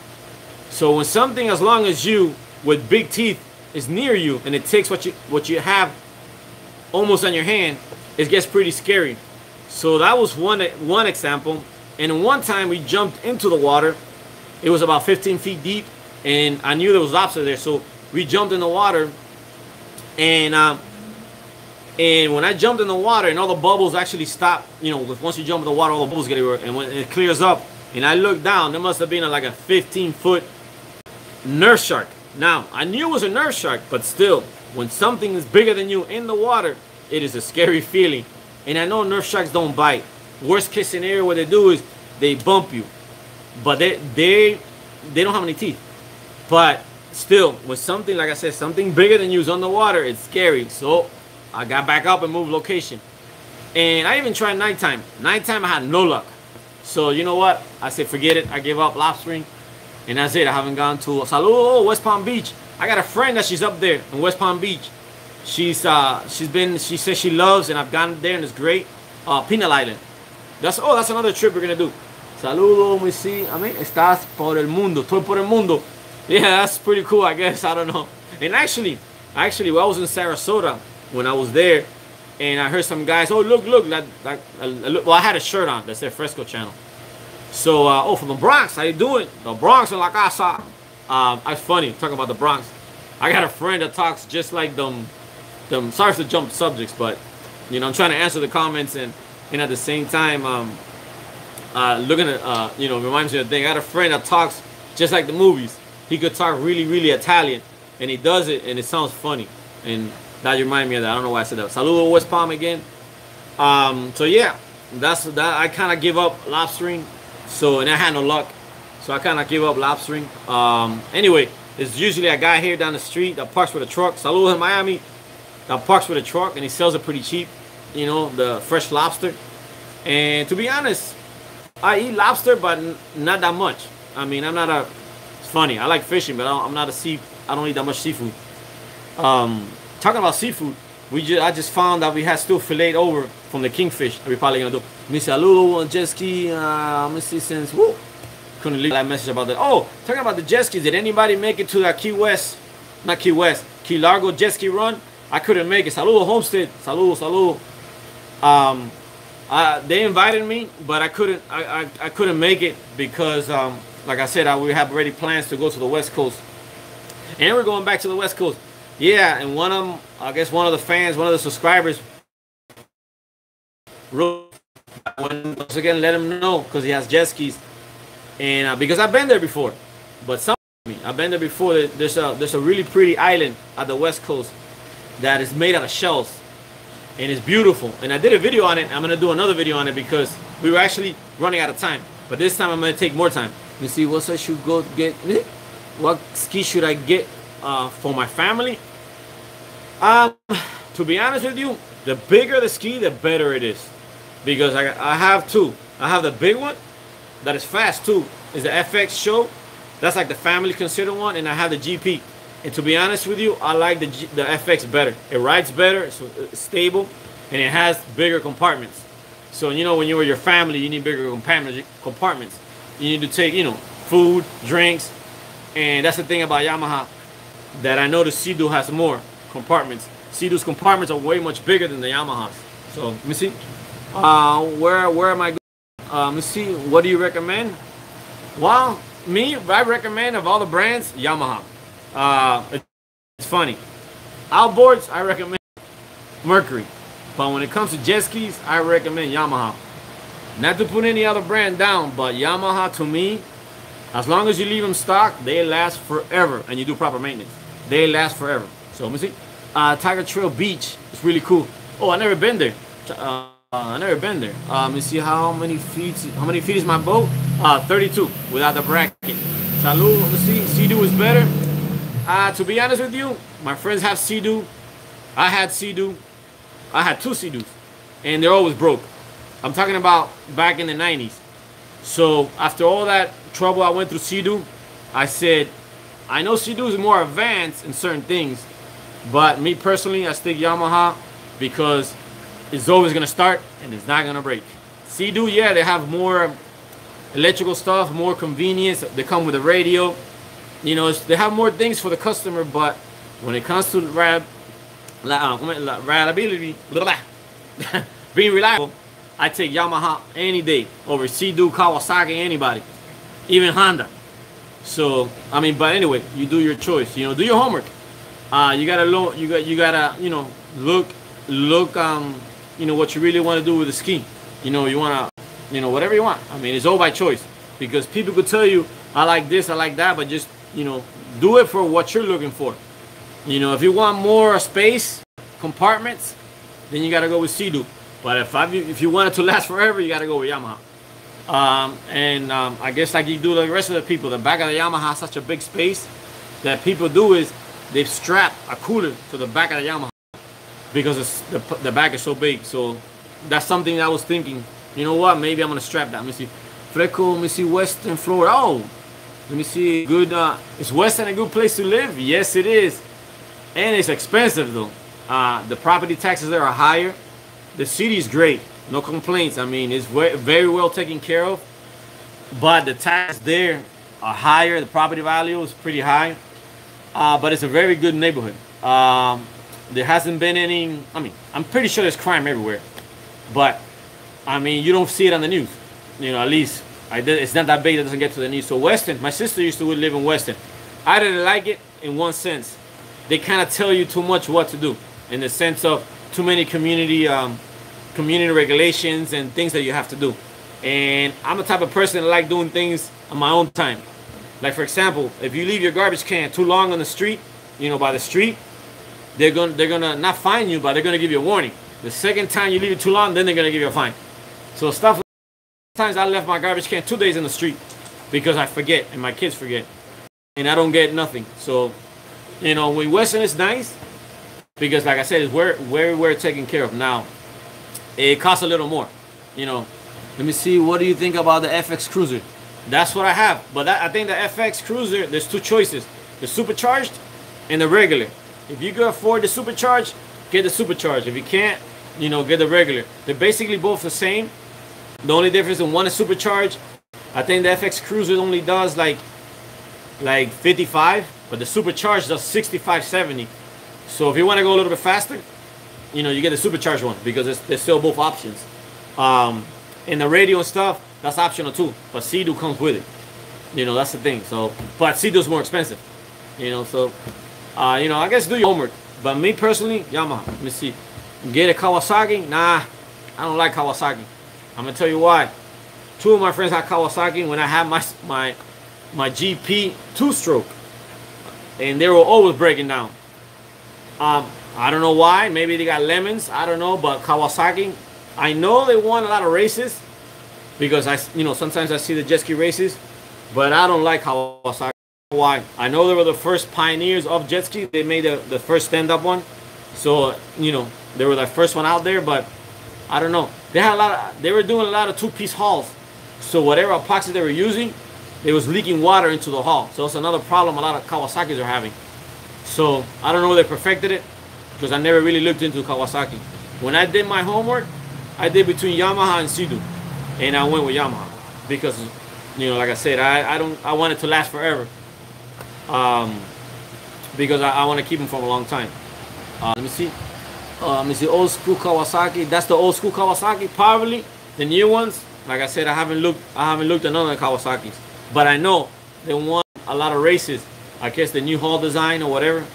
Speaker 1: So when something as long as you with big teeth is near you, and it takes what you have almost on your hand, it gets pretty scary. So that was one example. And one time we jumped into the water. It was about 15 feet deep, and I knew there was lobster there. So we jumped in the water, and when I jumped in the water and all the bubbles actually stopped, you know, once you jump in the water, all the bubbles get everywhere, and when it clears up, and I looked down, there must have been like a 15-foot nurse shark. Now, I knew it was a nurse shark, but still, when something is bigger than you in the water, it is a scary feeling. And I know nurse sharks don't bite. Worst case scenario, what they do is they bump you, but they don't have any teeth. But still, with something, like I said, something bigger than you is on the water, it's scary. So I got back up and moved location. And I even tried nighttime. Nighttime, I had no luck. So you know what? I said, forget it. I gave up lobstering. And that's it. I haven't gone to Saludo, West Palm Beach. I got a friend that she's up there in West Palm Beach. She says she loves, and I've gone there and it's great. Pinal Island. That's another trip we're gonna do. Saludo, me see. I mean, estás por el mundo. Estoy por el mundo. Yeah, that's pretty cool, I guess. I don't know. And actually, well, I was in Sarasota when I was there, and I heard some guys, oh, look, well, I had a shirt on that said Fresco Channel. So, oh, from the Bronx, how you doing? The Bronx in La Casa. It's funny, talking about the Bronx. I got a friend that talks just like them, sorry to jump subjects, but, you know, I'm trying to answer the comments, and at the same time, looking at, you know, reminds me of the thing. I got a friend that talks just like the movies. He could talk really, really Italian, and he does it, and it sounds funny. And that reminded me of that. I don't know why I said that. Saludo, West Palm again. So yeah, that's that. I kind of give up lobstering. So, and I had no luck. So I kind of give up lobstering. Anyway, there's usually a guy here down the street that parks with a truck. Saludo in Miami. That parks with a truck, and he sells it pretty cheap. You know, the fresh lobster. And to be honest, I eat lobster, but not that much. I mean, I'm not a. It's funny. I like fishing, but I'm not a I don't eat that much seafood. Talking about seafood, I just found that we had still filleted over from the kingfish that we're probably gonna do. Me saludo on jet ski. Let me see since couldn't leave that message about that. Oh, talking about the jet skis. Did anybody make it to that Key West? Not Key West. Key Largo jet ski run? I couldn't make it. Saludo Homestead. Saludo. They invited me, but I couldn't make it because like I said, we have already plans to go to the West Coast, and we're going back to the West Coast. Yeah, and one of them, I guess one of the fans, one of the subscribers wrote, once again, let him know because he has jet skis, and because I've been there before, but I've been there before. There's a really pretty island at the West Coast that is made out of shells, and it's beautiful. And I did a video on it. I'm gonna do another video on it because we were actually running out of time, but this time I'm gonna take more time. You see, what I should go get? What ski should I get for my family? To be honest with you, the bigger the ski, the better it is. Because I have two. I have the big one that is fast too. Is the FX Show. That's like the family considered one, and I have the GP. And to be honest with you, I like the FX better. It rides better, it's stable, and it has bigger compartments. So you know, when you're with your family, you need bigger compartments. You need to take, you know, food, drinks, and that's the thing about Yamaha that I know the Sea-Doo has more compartments. Sea-Doo's compartments are way much bigger than the Yamaha's. So let me see. Where am I going? Let me see. What do you recommend? Well, I recommend of all the brands, Yamaha. It's funny. Outboards, I recommend Mercury. But when it comes to jet skis, I recommend Yamaha. Not to put any other brand down, but Yamaha, to me, as long as you leave them stock, they last forever, and you do proper maintenance. They last forever. So let me see. Tiger Trail Beach. It's really cool. Oh, I never been there. I never been there. Let me see how many feet is my boat. 32 without the bracket. Salud. Let me see. Sea-Doo is better. To be honest with you, my friends have Sea-Doo. I had Sea-Doo. I had two Sea-Doos, and they're always broke. I'm talking about back in the 90s. So after all that trouble I went through Sea-Doo, I said, I know Sea-Doo is more advanced in certain things, but me personally, I stick Yamaha because it's always gonna start and it's not gonna break. Sea-Doo, yeah, they have more electrical stuff, more convenience. They come with a radio. You know, they have more things for the customer, but when it comes to reliability, being reliable, I take Yamaha any day over Sea-Doo, Kawasaki, anybody, even Honda. So, I mean, but anyway, you do your choice. You know, do your homework. You gotta look, you gotta, look, what you really want to do with the ski. You wanna, whatever you want. I mean, it's all by choice, because people could tell you, I like this, I like that, but just, do it for what you're looking for. If you want more space, compartments, then you gotta go with Sea-Doo. But if you want it to last forever, you gotta go with Yamaha. I guess like you do the rest of the people, the back of the Yamaha has such a big space that people do is they've strapped a cooler to the back of the Yamaha because the back is so big. So that's something I was thinking. You know what? Maybe I'm gonna strap that. Let me see. Freco, let me see Western Florida. Oh, let me see. Good. Is Western a good place to live? Yes, it is. And it's expensive though. The property taxes there are higher. The city is great. No complaints. I mean, it's very well taken care of. But the taxes there are higher. The property value is pretty high. But it's a very good neighborhood. There hasn't been any, I mean, I'm pretty sure there's crime everywhere. But, I mean, you don't see it on the news. At least, it's not that big that it doesn't get to the news. So Weston, my sister used to live in Weston. I didn't like it in one sense. They kind of tell you too much what to do. In the sense of too many community regulations and things that you have to do. And I'm the type of person that like doing things on my own time. Like, for example, if you leave your garbage can too long on the street, by the street, they're gonna not fine you, but they're gonna give you a warning. The second time you leave it too long, then they're gonna give you a fine. So stuff like sometimes I left my garbage can 2 days in the street because I forget and my kids forget. And I don't get nothing. So, with Western it's nice because, like I said, it's very well taken care of. Now, it costs a little more. Let me see, what do you think about the FX Cruiser? That's what I have. But I think the FX Cruiser, there's two choices. The supercharged and the regular. If you can afford the supercharged, get the supercharged. If you can't, get the regular. They're basically both the same. The only difference in one is supercharged. I think the FX Cruiser only does like 55, but the supercharged does 65, 70. So if you want to go a little bit faster, you get the supercharged one because there's still both options. And the radio and stuff, that's optional too. But Sea-Doo comes with it. That's the thing. So, but Sea-Doo's more expensive. So, I guess do your homework. But me personally, Yamaha. Let me see. Get a Kawasaki? Nah, I don't like Kawasaki. I'm gonna tell you why. Two of my friends had Kawasaki when I had my GP 2-stroke, and they were always breaking down. I don't know why. Maybe they got lemons. I don't know. But Kawasaki, I know they won a lot of races because sometimes I see the jet ski races, but I don't like Kawasaki. Why? I know they were the first pioneers of jet ski. They made the first stand-up one, so they were the first one out there. But I don't know. They were doing a lot of two-piece hulls, so whatever epoxy they were using, they was leaking water into the hull. So it's another problem a lot of Kawasaki's are having. So I don't know if they perfected it because I never really looked into Kawasaki. When I did my homework, I did between Yamaha and Sea-Doo, and I went with Yamaha because, like I said, I want it to last forever. Because I want to keep them for a long time. Let me see. Old school Kawasaki. That's the old school Kawasaki. Probably the new ones. Like I said, I haven't looked at none of the Kawasaki's, but I know they won a lot of races. I guess the new hull design or whatever.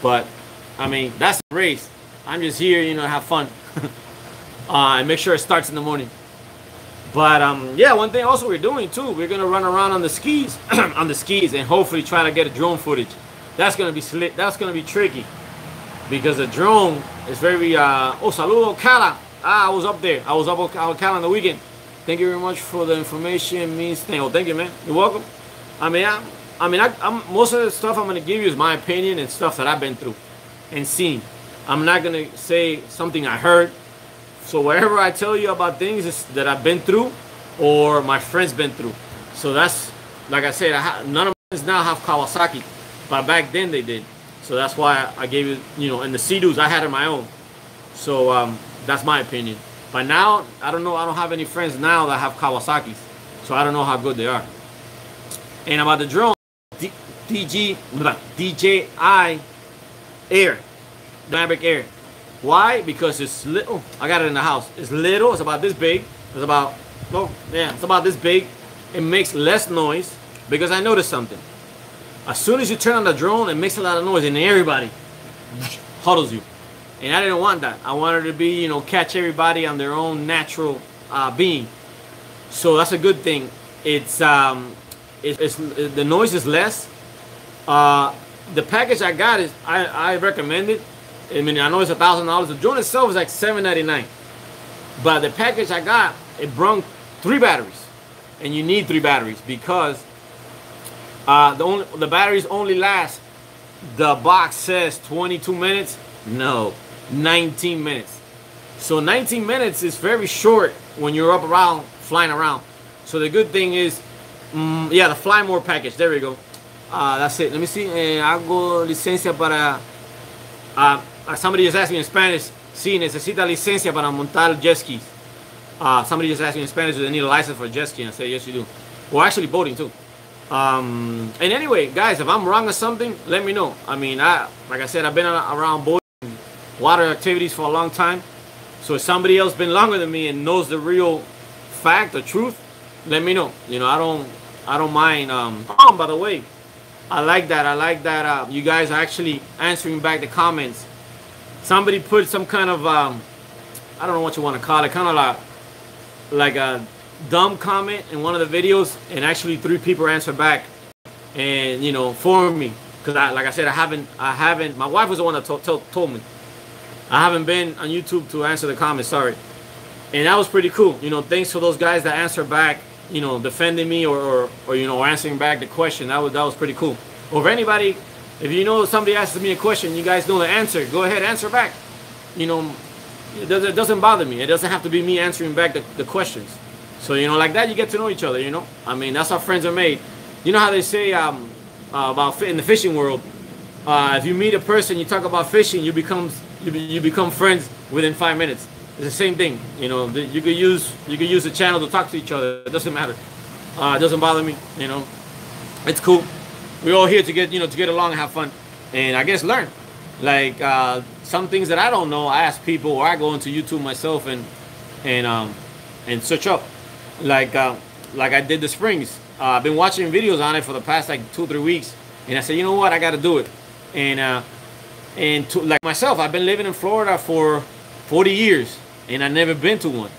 Speaker 1: But I mean, that's a race. I'm just here, to have fun. And make sure it starts in the morning. But yeah, one thing also we're doing too, we're gonna run around on the skis, and hopefully try to get a drone footage. That's gonna be slick. That's gonna be tricky because the drone is very. Oh, saludo, Cala. I was up there. I was up on Cala on the weekend. Thank you very much for the information. Means thing. Oh, thank you, man. You're welcome. I'm most of the stuff I'm gonna give you is my opinion and stuff that I've been through and seen. I'm not gonna say something I heard. So whatever I tell you about things is that I've been through or my friends been through. So that's, like I said, none of my friends now have Kawasaki, but back then they did. So that's why I gave you, and the Sea-Doos I had on my own. So that's my opinion. But now, I don't know, I don't have any friends now that have Kawasaki's. So I don't know how good they are. And about the drone, DJI Air, Maverick Air. Why? Because it's little. I got it in the house. It's little. It's about this big. It's about this big. It makes less noise because I noticed something. As soon as you turn on the drone, it makes a lot of noise, and everybody huddles you. And I didn't want that. I wanted to be, you know, catch everybody on their own natural being. So that's a good thing. It's the noise is less. The package I got is I recommend it. I mean, I know it's $1,000. The joint itself is like $799, but the package I got, it brought 3 batteries, and you need 3 batteries because the batteries only last. The box says 22 minutes. No, 19 minutes. So 19 minutes is very short when you're up around flying around. So the good thing is, yeah, the Fly More package. There we go. That's it. Let me see. Hago licencia para. Somebody just asked me in Spanish. Sí, necesita licencia para montar jet skis. Somebody just asked me in Spanish, do they need a license for jet ski? And I said, yes, you do. Well, actually, boating too. And anyway, guys, if I'm wrong or something, let me know. I mean, like I said, I've been around boating, water activities for a long time. So if somebody else been longer than me and knows the real fact, the truth, let me know. You know, I don't mind. By the way, I like that. I like that you guys are actually answering back the comments. Somebody put some kind of I don't know what you want to call it, kind of like a dumb comment in one of the videos, and actually 3 people answered back, and you know, for me, because like I said, I haven't. My wife was the one that told me. I haven't been on YouTube to answer the comments. Sorry, and that was pretty cool. You know, thanks to those guys that answered back. You know, defending me or you know, answering back the question. That was pretty cool. Or if anybody, if you know somebody asks me a question, you guys know the answer, go ahead, answer back. You know, it doesn't bother me. It doesn't have to be me answering back the questions. So, you know, like that, you get to know each other, you know. I mean, that's how friends are made. You know how they say about in the fishing world, if you meet a person, you talk about fishing, you become friends within 5 minutes. It's the same thing, you know. You could use the channel to talk to each other. It doesn't matter. It doesn't bother me, you know. It's cool. We're all here to get along and have fun, and I guess learn. Like some things that I don't know, I ask people, or I go into YouTube myself and search up. Like I did the springs. I've been watching videos on it for the past like 2-3 weeks, and I said, you know what, I got to do it. And like myself, I've been living in Florida for 40 years, and I've never been to one.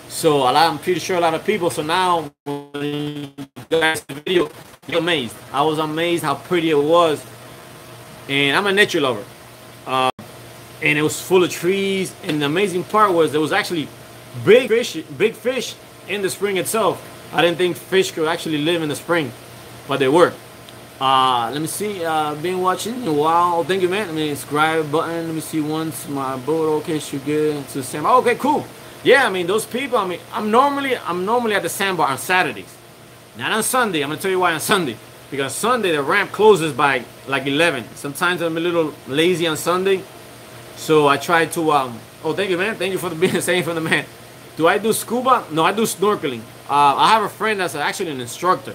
Speaker 1: So I'm pretty sure a lot of people. So now when you guys see the video, you're amazed. I was amazed how pretty it was, and I'm a nature lover. And it was full of trees. And the amazing part was there was actually big fish in the spring itself. I didn't think fish could actually live in the spring, but they were. Let me see. Been watching. Wow, thank you, man. Let me subscribe button. Let me see. Once my boat, okay, should get to the sandbar. Okay, cool. Yeah, I mean those people. I mean, I'm normally at the sandbar on Saturdays, not on Sunday. I'm gonna tell you why on Sunday. Because Sunday the ramp closes by like 11. Sometimes I'm a little lazy on Sunday, so I try to. Oh, thank you, man. Thank you for being saying from the man. Do I do scuba? No, I do snorkeling. I have a friend that's actually an instructor,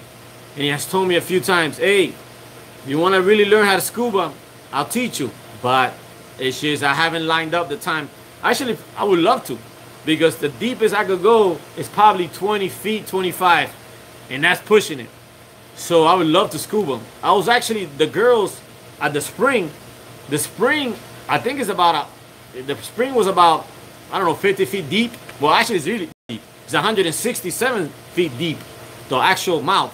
Speaker 1: and he has told me a few times, hey, if you want to really learn how to scuba, I'll teach you. But it's just I haven't lined up the time. Actually, I would love to, because the deepest I could go is probably 20 feet, 25, and that's pushing it. So I would love to scuba. I was actually, the girls at the spring, I think it's about, the spring was about, I don't know, 50 feet deep. Well, actually it's really deep. It's 167 feet deep, the actual mouth.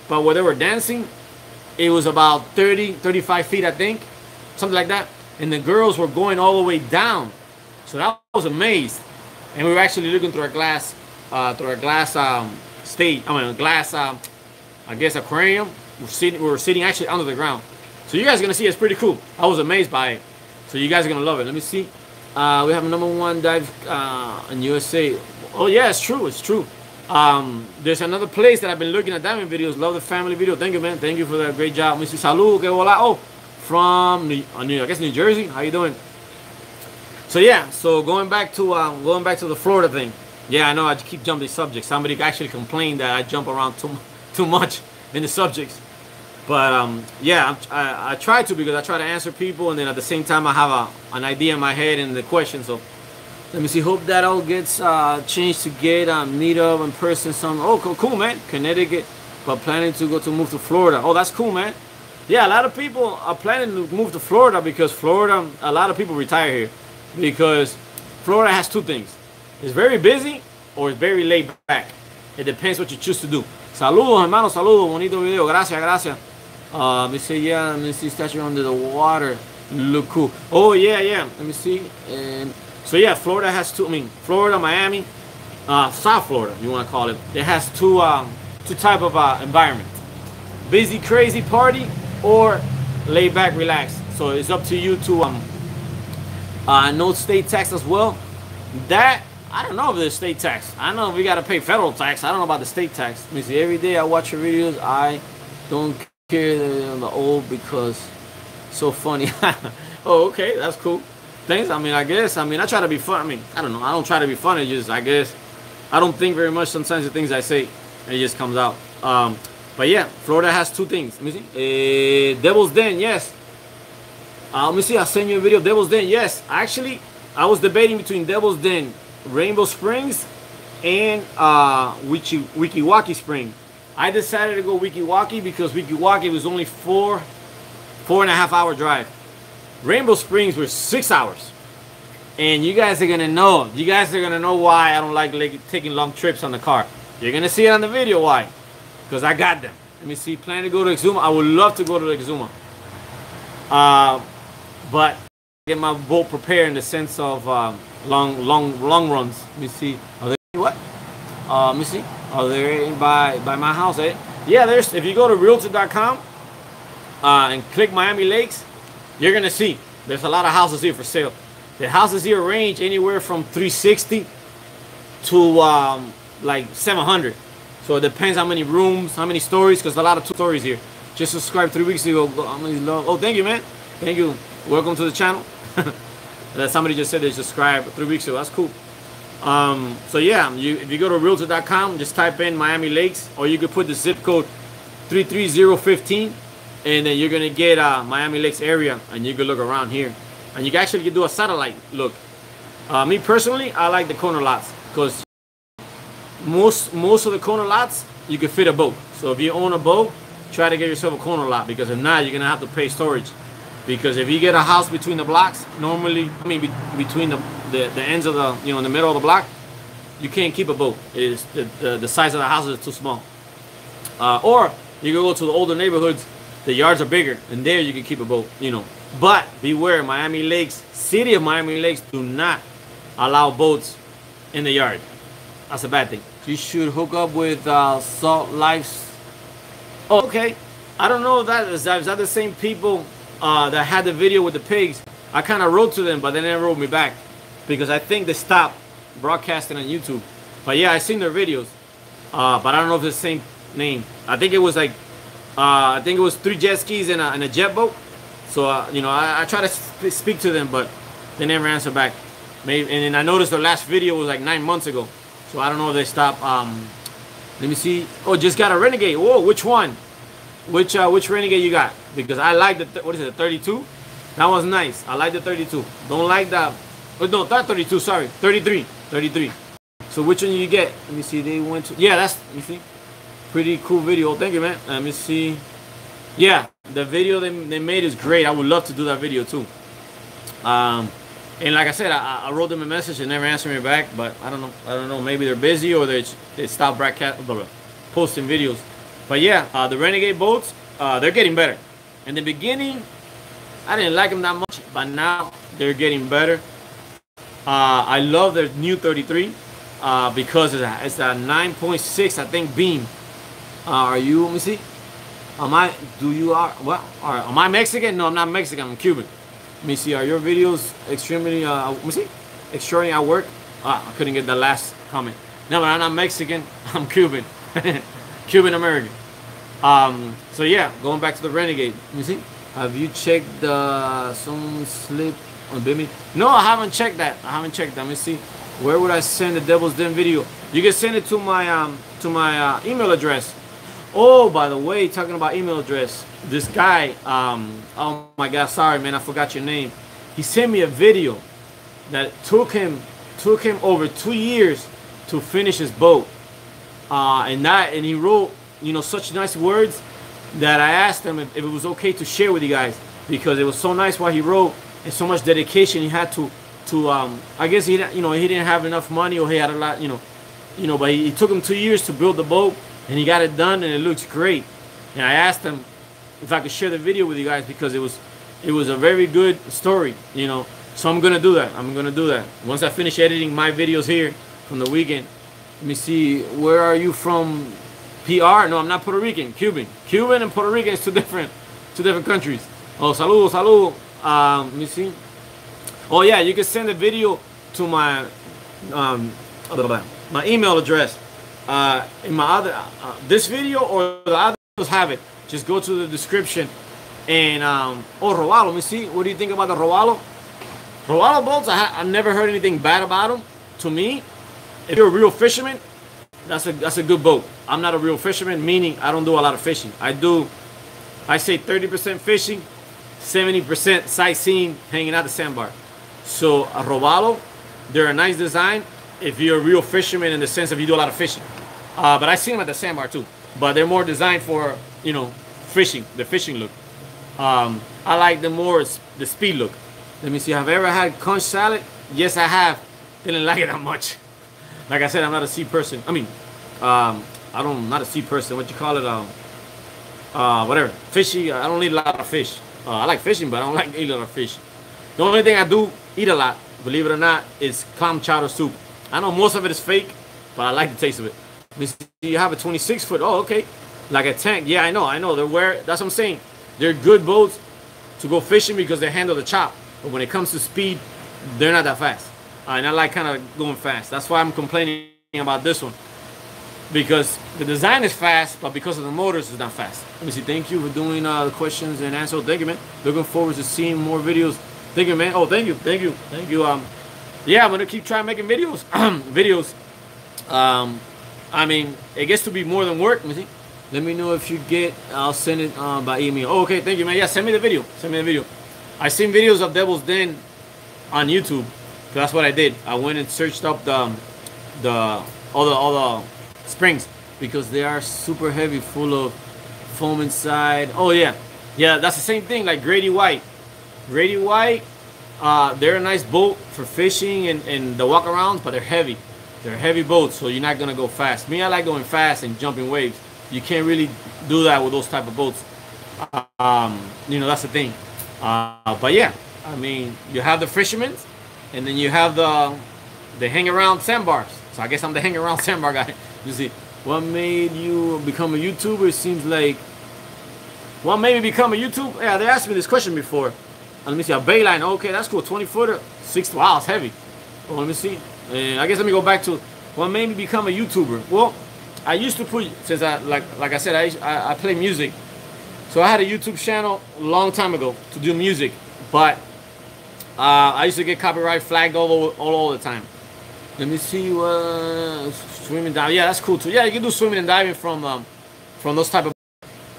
Speaker 1: But where they were dancing, it was about 35 feet, I think, something like that. And the girls were going all the way down. So that was amazed. And we were actually looking through a glass stage. I mean, a glass, I guess, aquarium. We were sitting actually under the ground. So you guys are gonna see it's pretty cool. I was amazed by it. So you guys are gonna love it. Let me see. We have a #1 dive in USA. Oh yeah, it's true. It's true. There's another place that I've been looking at diving videos. Love the family video. Thank you, man. Thank you for that great job. Mr. Salud, que hola. Oh, from I guess New Jersey. How you doing? So yeah. So going back to the Florida thing. Yeah, I know I keep jumping subjects. Somebody actually complained that I jump around too much in the subjects. But yeah, I try to, because I try to answer people, and then at the same time I have an idea in my head and the question. So let me see. Hope that all gets changed to get meet up in person. Oh, cool, man. Connecticut, but planning to move to Florida. Oh, that's cool, man. yeah, a lot of people are planning to move to Florida because Florida, a lot of people retire here because Florida has two things. It's very busy or it's very laid back. It depends what you choose to do. Saludos, hermano, saludos. Bonito video. Gracias, gracias. Let me see, yeah, let me see statue under the water. Look cool. Oh, yeah, yeah. Let me see. And so, yeah, Florida has two, Florida, Miami, South Florida, you want to call it. It has two type of environment. Busy, crazy party or laid back, relax. So it's up to you to no state tax as well. That I don't know if there's state tax. I know we gotta pay federal tax. I don't know about the state tax. Let me see. Every day I watch your videos. I don't care that they're on the old because so funny. Oh, okay, that's cool. Thanks. I mean, I guess. I mean, I try to be fun. I mean, I don't know. I don't try to be funny. Just I guess I don't think very much. Sometimes the things I say, it just comes out. But yeah, Florida has two things. Let me see. Devil's Den, yes. Let me see. I'll send you a video. Devil's Den, yes. Actually, I was debating between Devil's Den, Rainbow Springs, and Weeki Spring. I decided to go Weeki because Weeki was only 4.5 hour drive. Rainbow Springs were 6 hours. And you guys are gonna know. You guys are gonna know why I don't like taking long trips on the car. You're gonna see it on the video why. Because I got them. Let me see. Plan to go to Exuma. I would love to go to Exuma. But get my boat prepared in the sense of long runs. Let me see. Are they what? Let me see. Are they by my house? Eh? Yeah, there's. If you go to Realtor.com and click Miami Lakes, you're gonna see there's a lot of houses here for sale. The houses here range anywhere from 360 to like 700. So it depends how many rooms, how many stories, because a lot of 2 stories here. Just subscribed 3 weeks ago. Oh, thank you, man. Thank you. Welcome to the channel. That somebody just said they subscribed 3 weeks ago. That's cool. So yeah, if you go to Realtor.com, just type in Miami Lakes, or you could put the zip code 33015, and then you're gonna get Miami Lakes area, and you can look around here, and you can actually do a satellite look. Me personally, I like the corner lots because most of the corner lots you can fit a boat. So if you own a boat, try to get yourself a corner lot, because if not, you're gonna have to pay storage. Because if you get a house between the blocks, normally, between the ends of the, in the middle of the block, you can't keep a boat. It's the size of the houses is too small. Or you can go to the older neighborhoods, the yards are bigger, and there you can keep a boat, But beware, Miami Lakes, city of Miami Lakes, do not allow boats in the yard. That's a bad thing. You should hook up with Salt Life's. Oh, okay. I don't know if is that the same people that had the video with the pigs. I kind of wrote to them, but they never wrote me back because I think they stopped broadcasting on YouTube. But yeah, I seen their videos, but I don't know if it's the same name. I think it was like, I think it was 3 jet skis and a jet boat. So I try to speak to them, but they never answer back. Maybe, and then I noticed their last video was like 9 months ago. So I don't know if they stopped. Let me see. Oh, just got a Renegade. Whoa, which one? Which Renegade you got? Because I like the, what is it, the 32? That was nice. I like the 32. Don't like that. Oh, no, not 32, sorry. 33. 33. So which one you get? Let me see. They went to, yeah, that's, you see. Pretty cool video. Thank you, man. Let me see. Yeah, the video they made is great. I would love to do that video too. And like I said, I wrote them a message and never answered me back. But I don't know. Maybe they're busy or they stopped posting videos. But yeah, the Renegade boats, they're getting better. In the beginning, I didn't like them that much, but now they're getting better. I love their new 33 because it's a 9.6, I think, beam. Are you? Let me see. Am I Mexican? No, I'm not Mexican. I'm Cuban. Let me see. Are your videos extremely? Let me see. Extraordinary at work. I couldn't get the last comment. No, but I'm not Mexican. I'm Cuban. Cuban American. So yeah, going back to the Renegade. Let me see. Have you checked the some slip on Bimmy? No, I haven't checked that. Let me see. Where would I send the Devil's Den video? You can send it to my email address. Oh, by the way, talking about email address, this guy, oh my God, sorry man, I forgot your name. He sent me a video that took him over 2 years to finish his boat. And he wrote, such nice words that I asked him if it was okay to share with you guys, because it was so nice what he wrote and so much dedication he had to I guess he didn't have enough money, or he had a lot, but he took him 2 years to build the boat, and he got it done, and it looks great. And I asked him if I could share the video with you guys, because it was a very good story, So I'm gonna do that. Once I finish editing my videos here from the weekend. Let me see. Where are you from? PR? No, I'm not Puerto Rican. Cuban. Cuban and Puerto Rican is two different countries. Oh, saludo. Let me see. Oh yeah, you can send a video to my my email address. In my other this video or the others have it. Just go to the description and Robalo. Let me see. What do you think about the Robalo? Robalo boats, I've never heard anything bad about them. To me, if you're a real fisherman, that's a good boat. I'm not a real fisherman, meaning I don't do a lot of fishing. I say 30% fishing, 70% sightseeing, hanging out the sandbar. So a Robalo, they're a nice design if you're a real fisherman, in the sense of you do a lot of fishing. But I see them at the sandbar too. But they're more designed for, fishing, the fishing look. I like the speed look. Let me see, have I ever had conch salad? Yes, I have. Didn't like it that much. Like I said, I'm not a sea person. I mean, I'm not a sea person. What you call it? Whatever. Fishy. I don't eat a lot of fish. I like fishing, but I don't like eating a lot of fish. The only thing I do eat a lot, believe it or not, is clam chowder soup. I know most of it is fake, but I like the taste of it. Let me see, you have a 26-foot. Oh, okay. Like a tank. Yeah, I know. That's what I'm saying. They're good boats to go fishing because they handle the chop. But when it comes to speed, they're not that fast. And I like kind of going fast. That's why I'm complaining about this one. Because the design is fast, but because of the motors, it's not fast. Let me see. Thank you for doing the questions and answers. Thank you, man. Looking forward to seeing more videos. Thank you, man. Oh, thank you. Yeah, I'm going to keep trying making videos. I mean, it gets to be more than work. Let me see. Let me know if you get. I'll send it by email. Oh, okay. Thank you, man. Yeah, send me the video. I seen videos of Devil's Den on YouTube. That's what I did. I went and searched up all the springs, because they are super heavy, full of foam inside. Oh yeah, that's the same thing like Grady White. They're a nice boat for fishing and the walk arounds, but they're heavy. They're heavy boats, so you're not gonna go fast. Me, I like going fast and jumping waves. You can't really do that with those type of boats. That's the thing. But yeah, I mean, you have the fishermen, and then you have the hang around sandbars. So I guess I'm the hang around sandbar guy. You see, what made you become a YouTuber? It seems like, what made me become a YouTuber? Yeah, they asked me this question before. Let me see, a bayline. Okay, that's cool. 20-footer, 60. Wow, it's heavy. Well, let me see. I guess let me go back to what made me become a YouTuber. Well, I used to put, since like I said, I play music. So I had a YouTube channel a long time ago to do music, but I used to get copyright flagged all the time. Let me see, swimming, diving. Yeah, that's cool too. Yeah, you can do swimming and diving from those type of.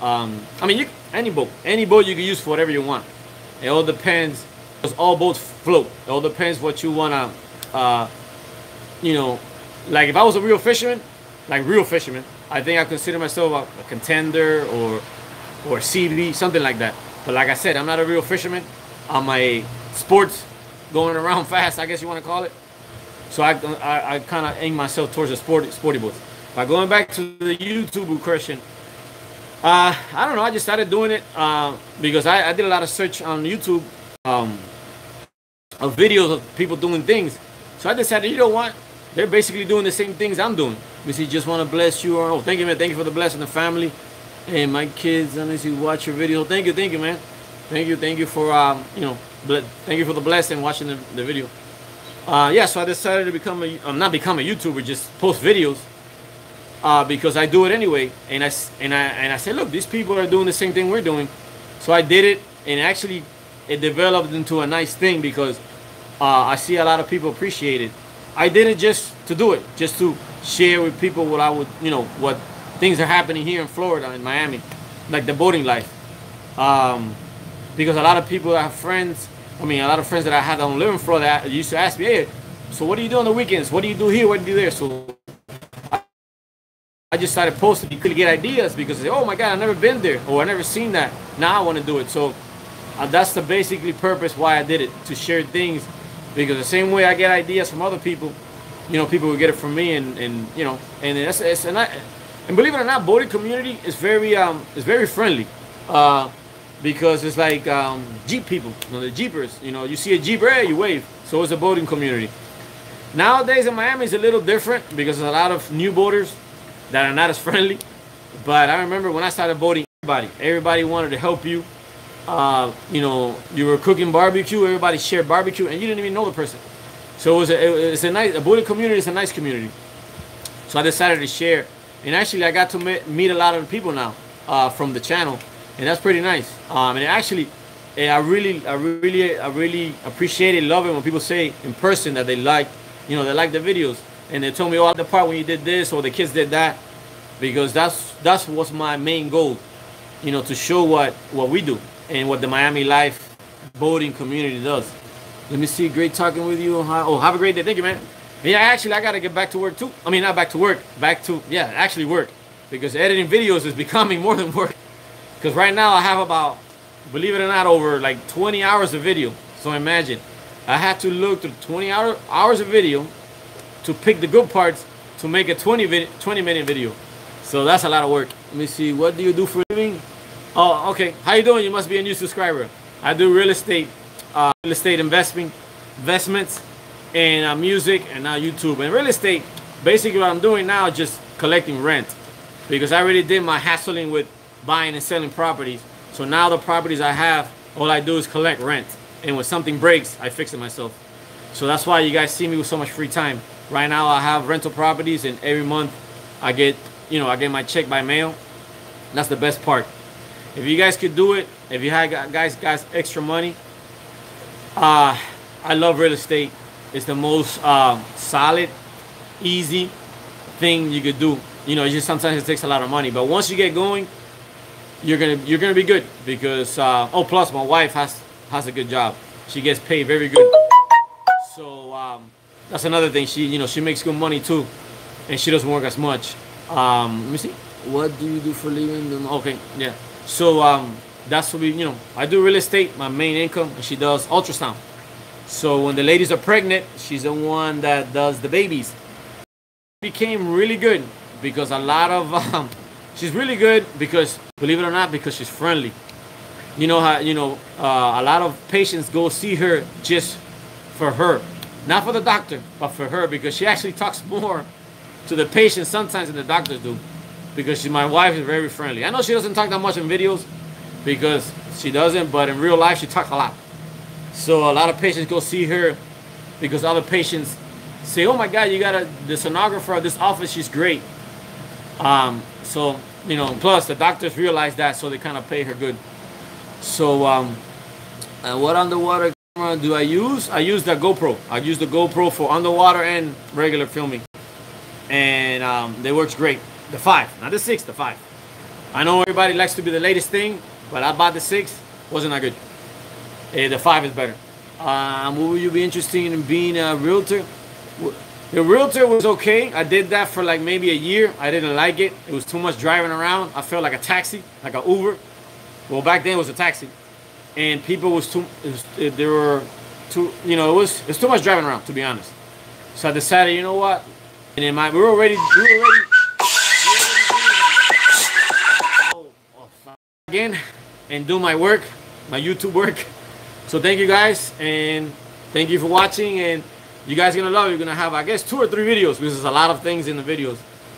Speaker 1: I mean, any boat you can use for whatever you want. It all depends, because all boats float. It all depends what you wanna, like if I was a real fisherman, I think I consider myself a contender or CB, something like that. But like I said, I'm not a real fisherman. I'm a sports, going around fast, I guess you want to call it. So I kind of aim myself towards the sporty boats. By going back to the YouTube question, I don't know. I just started doing it because I did a lot of search on YouTube of videos of people doing things. So I decided, you know what? They're basically doing the same things I'm doing. Let me see, just want to bless you. Oh, thank you, man. Thank you for the blessing, the family. Hey, my kids, let me see, watch your video. Thank you, man. Thank you for thank you for the blessing, watching the video. Yeah, so I decided to not become a YouTuber, just post videos because I do it anyway. And I said, look, these people are doing the same thing we're doing. So I did it, and actually it developed into a nice thing because I see a lot of people appreciate it. I did it just to do it, just to share with people what I would, what things are happening here in Florida, in Miami, like the boating life. Because a lot of people that have friends, a lot of friends that I had that don't live in Florida that used to ask me, hey, so what do you do on the weekends? What do you do here? What do you do there? So I just started posting. You could get ideas because, oh my God, I've never been there, or I've never seen that. Now I want to do it. So that's the basically purpose why I did it, to share things, because the same way I get ideas from other people, you know, people will get it from me, and you know, and and believe it or not, boating community is very friendly, because it's like Jeep people, you know, the Jeepers. You know, you see a Jeeper, hey, you wave. So it's a boating community. Nowadays in Miami, it's a little different because there's a lot of new boaters that are not as friendly. But I remember when I started boating, everybody wanted to help you. You know, you were cooking barbecue, everybody shared barbecue, and you didn't even know the person. So it's a nice, a boating community is a nice community. So I decided to share, and actually I got to meet a lot of people now from the channel, and that's pretty nice. And actually, I really appreciate it, love it when people say in person that they like, you know, they like the videos, and they told me, oh, the part when you did this or the kids did that, because that's what's my main goal, you know, to show what we do and what the Miami Life boating community does. Let me see. Great talking with you. Oh, have a great day. Thank you, man. Yeah, actually, I gotta get back to work too. I mean, not back to work, actually work, because editing videos is becoming more than work. Because right now I have about, believe it or not, over like 20 hours of video. So imagine, I had to look through 20 hours of video to pick the good parts to make a 20-minute video. So that's a lot of work. Let me see. What do you do for a living? Oh, okay. How you doing? You must be a new subscriber. I do real estate investments, and music, and now YouTube. And real estate, basically what I'm doing now is just collecting rent, because I already did my hassling with buying and selling properties. So now the properties I have, all I do is collect rent, and when something breaks, I fix it myself. So that's why you guys see me with so much free time. Right now I have rental properties, and every month I get, you know, I get my check by mail. That's the best part. If you guys could do it, if you have guys extra money, I love real estate. It's the most solid, easy thing you could do. You know, it's just sometimes it takes a lot of money, but once you get going, you're gonna be good, because oh, plus my wife has a good job. She gets paid very good. So that's another thing. She makes good money too, and she doesn't work as much. Let me see. What do you do for a living? Okay, yeah. So that's what I do real estate, my main income, and she does ultrasound. So when the ladies are pregnant, she's the one that does the babies. Became really good because a lot of she's really good because, believe it or not, because she's friendly. You know how a lot of patients go see her just for her, not for the doctor, but for her, because she actually talks more to the patients sometimes than the doctors do, because my wife is very friendly. I know she doesn't talk that much in videos because she doesn't, but in real life she talks a lot. So a lot of patients go see her because other patients say, oh my God, you got the sonographer of this office, she's great. So plus the doctors realize that, so they kind of pay her good. So what underwater camera do I use? I use the GoPro. I use the GoPro for underwater and regular filming, and they works great. The 5, not the 6, the 5. I know everybody likes to be the latest thing, but I bought the 6, wasn't that good. The 5 is better. Will you be interested in being a realtor? The realtor was okay. I did that for like maybe a year. I didn't like it. It was too much driving around. I felt like a taxi, like an Uber. Well, back then it was a taxi, and people was too. It was too much driving around, to be honest. So I decided, you know what? And then we were already again and do my work, my YouTube work. So thank you guys, and thank you for watching, and you guys are gonna love it. You're gonna have, I guess, 2 or 3 videos, because there's a lot of things in the videos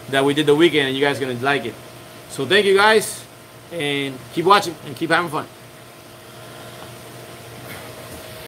Speaker 1: that we did the weekend, and you guys are gonna like it. So thank you guys, and keep watching and keep having fun.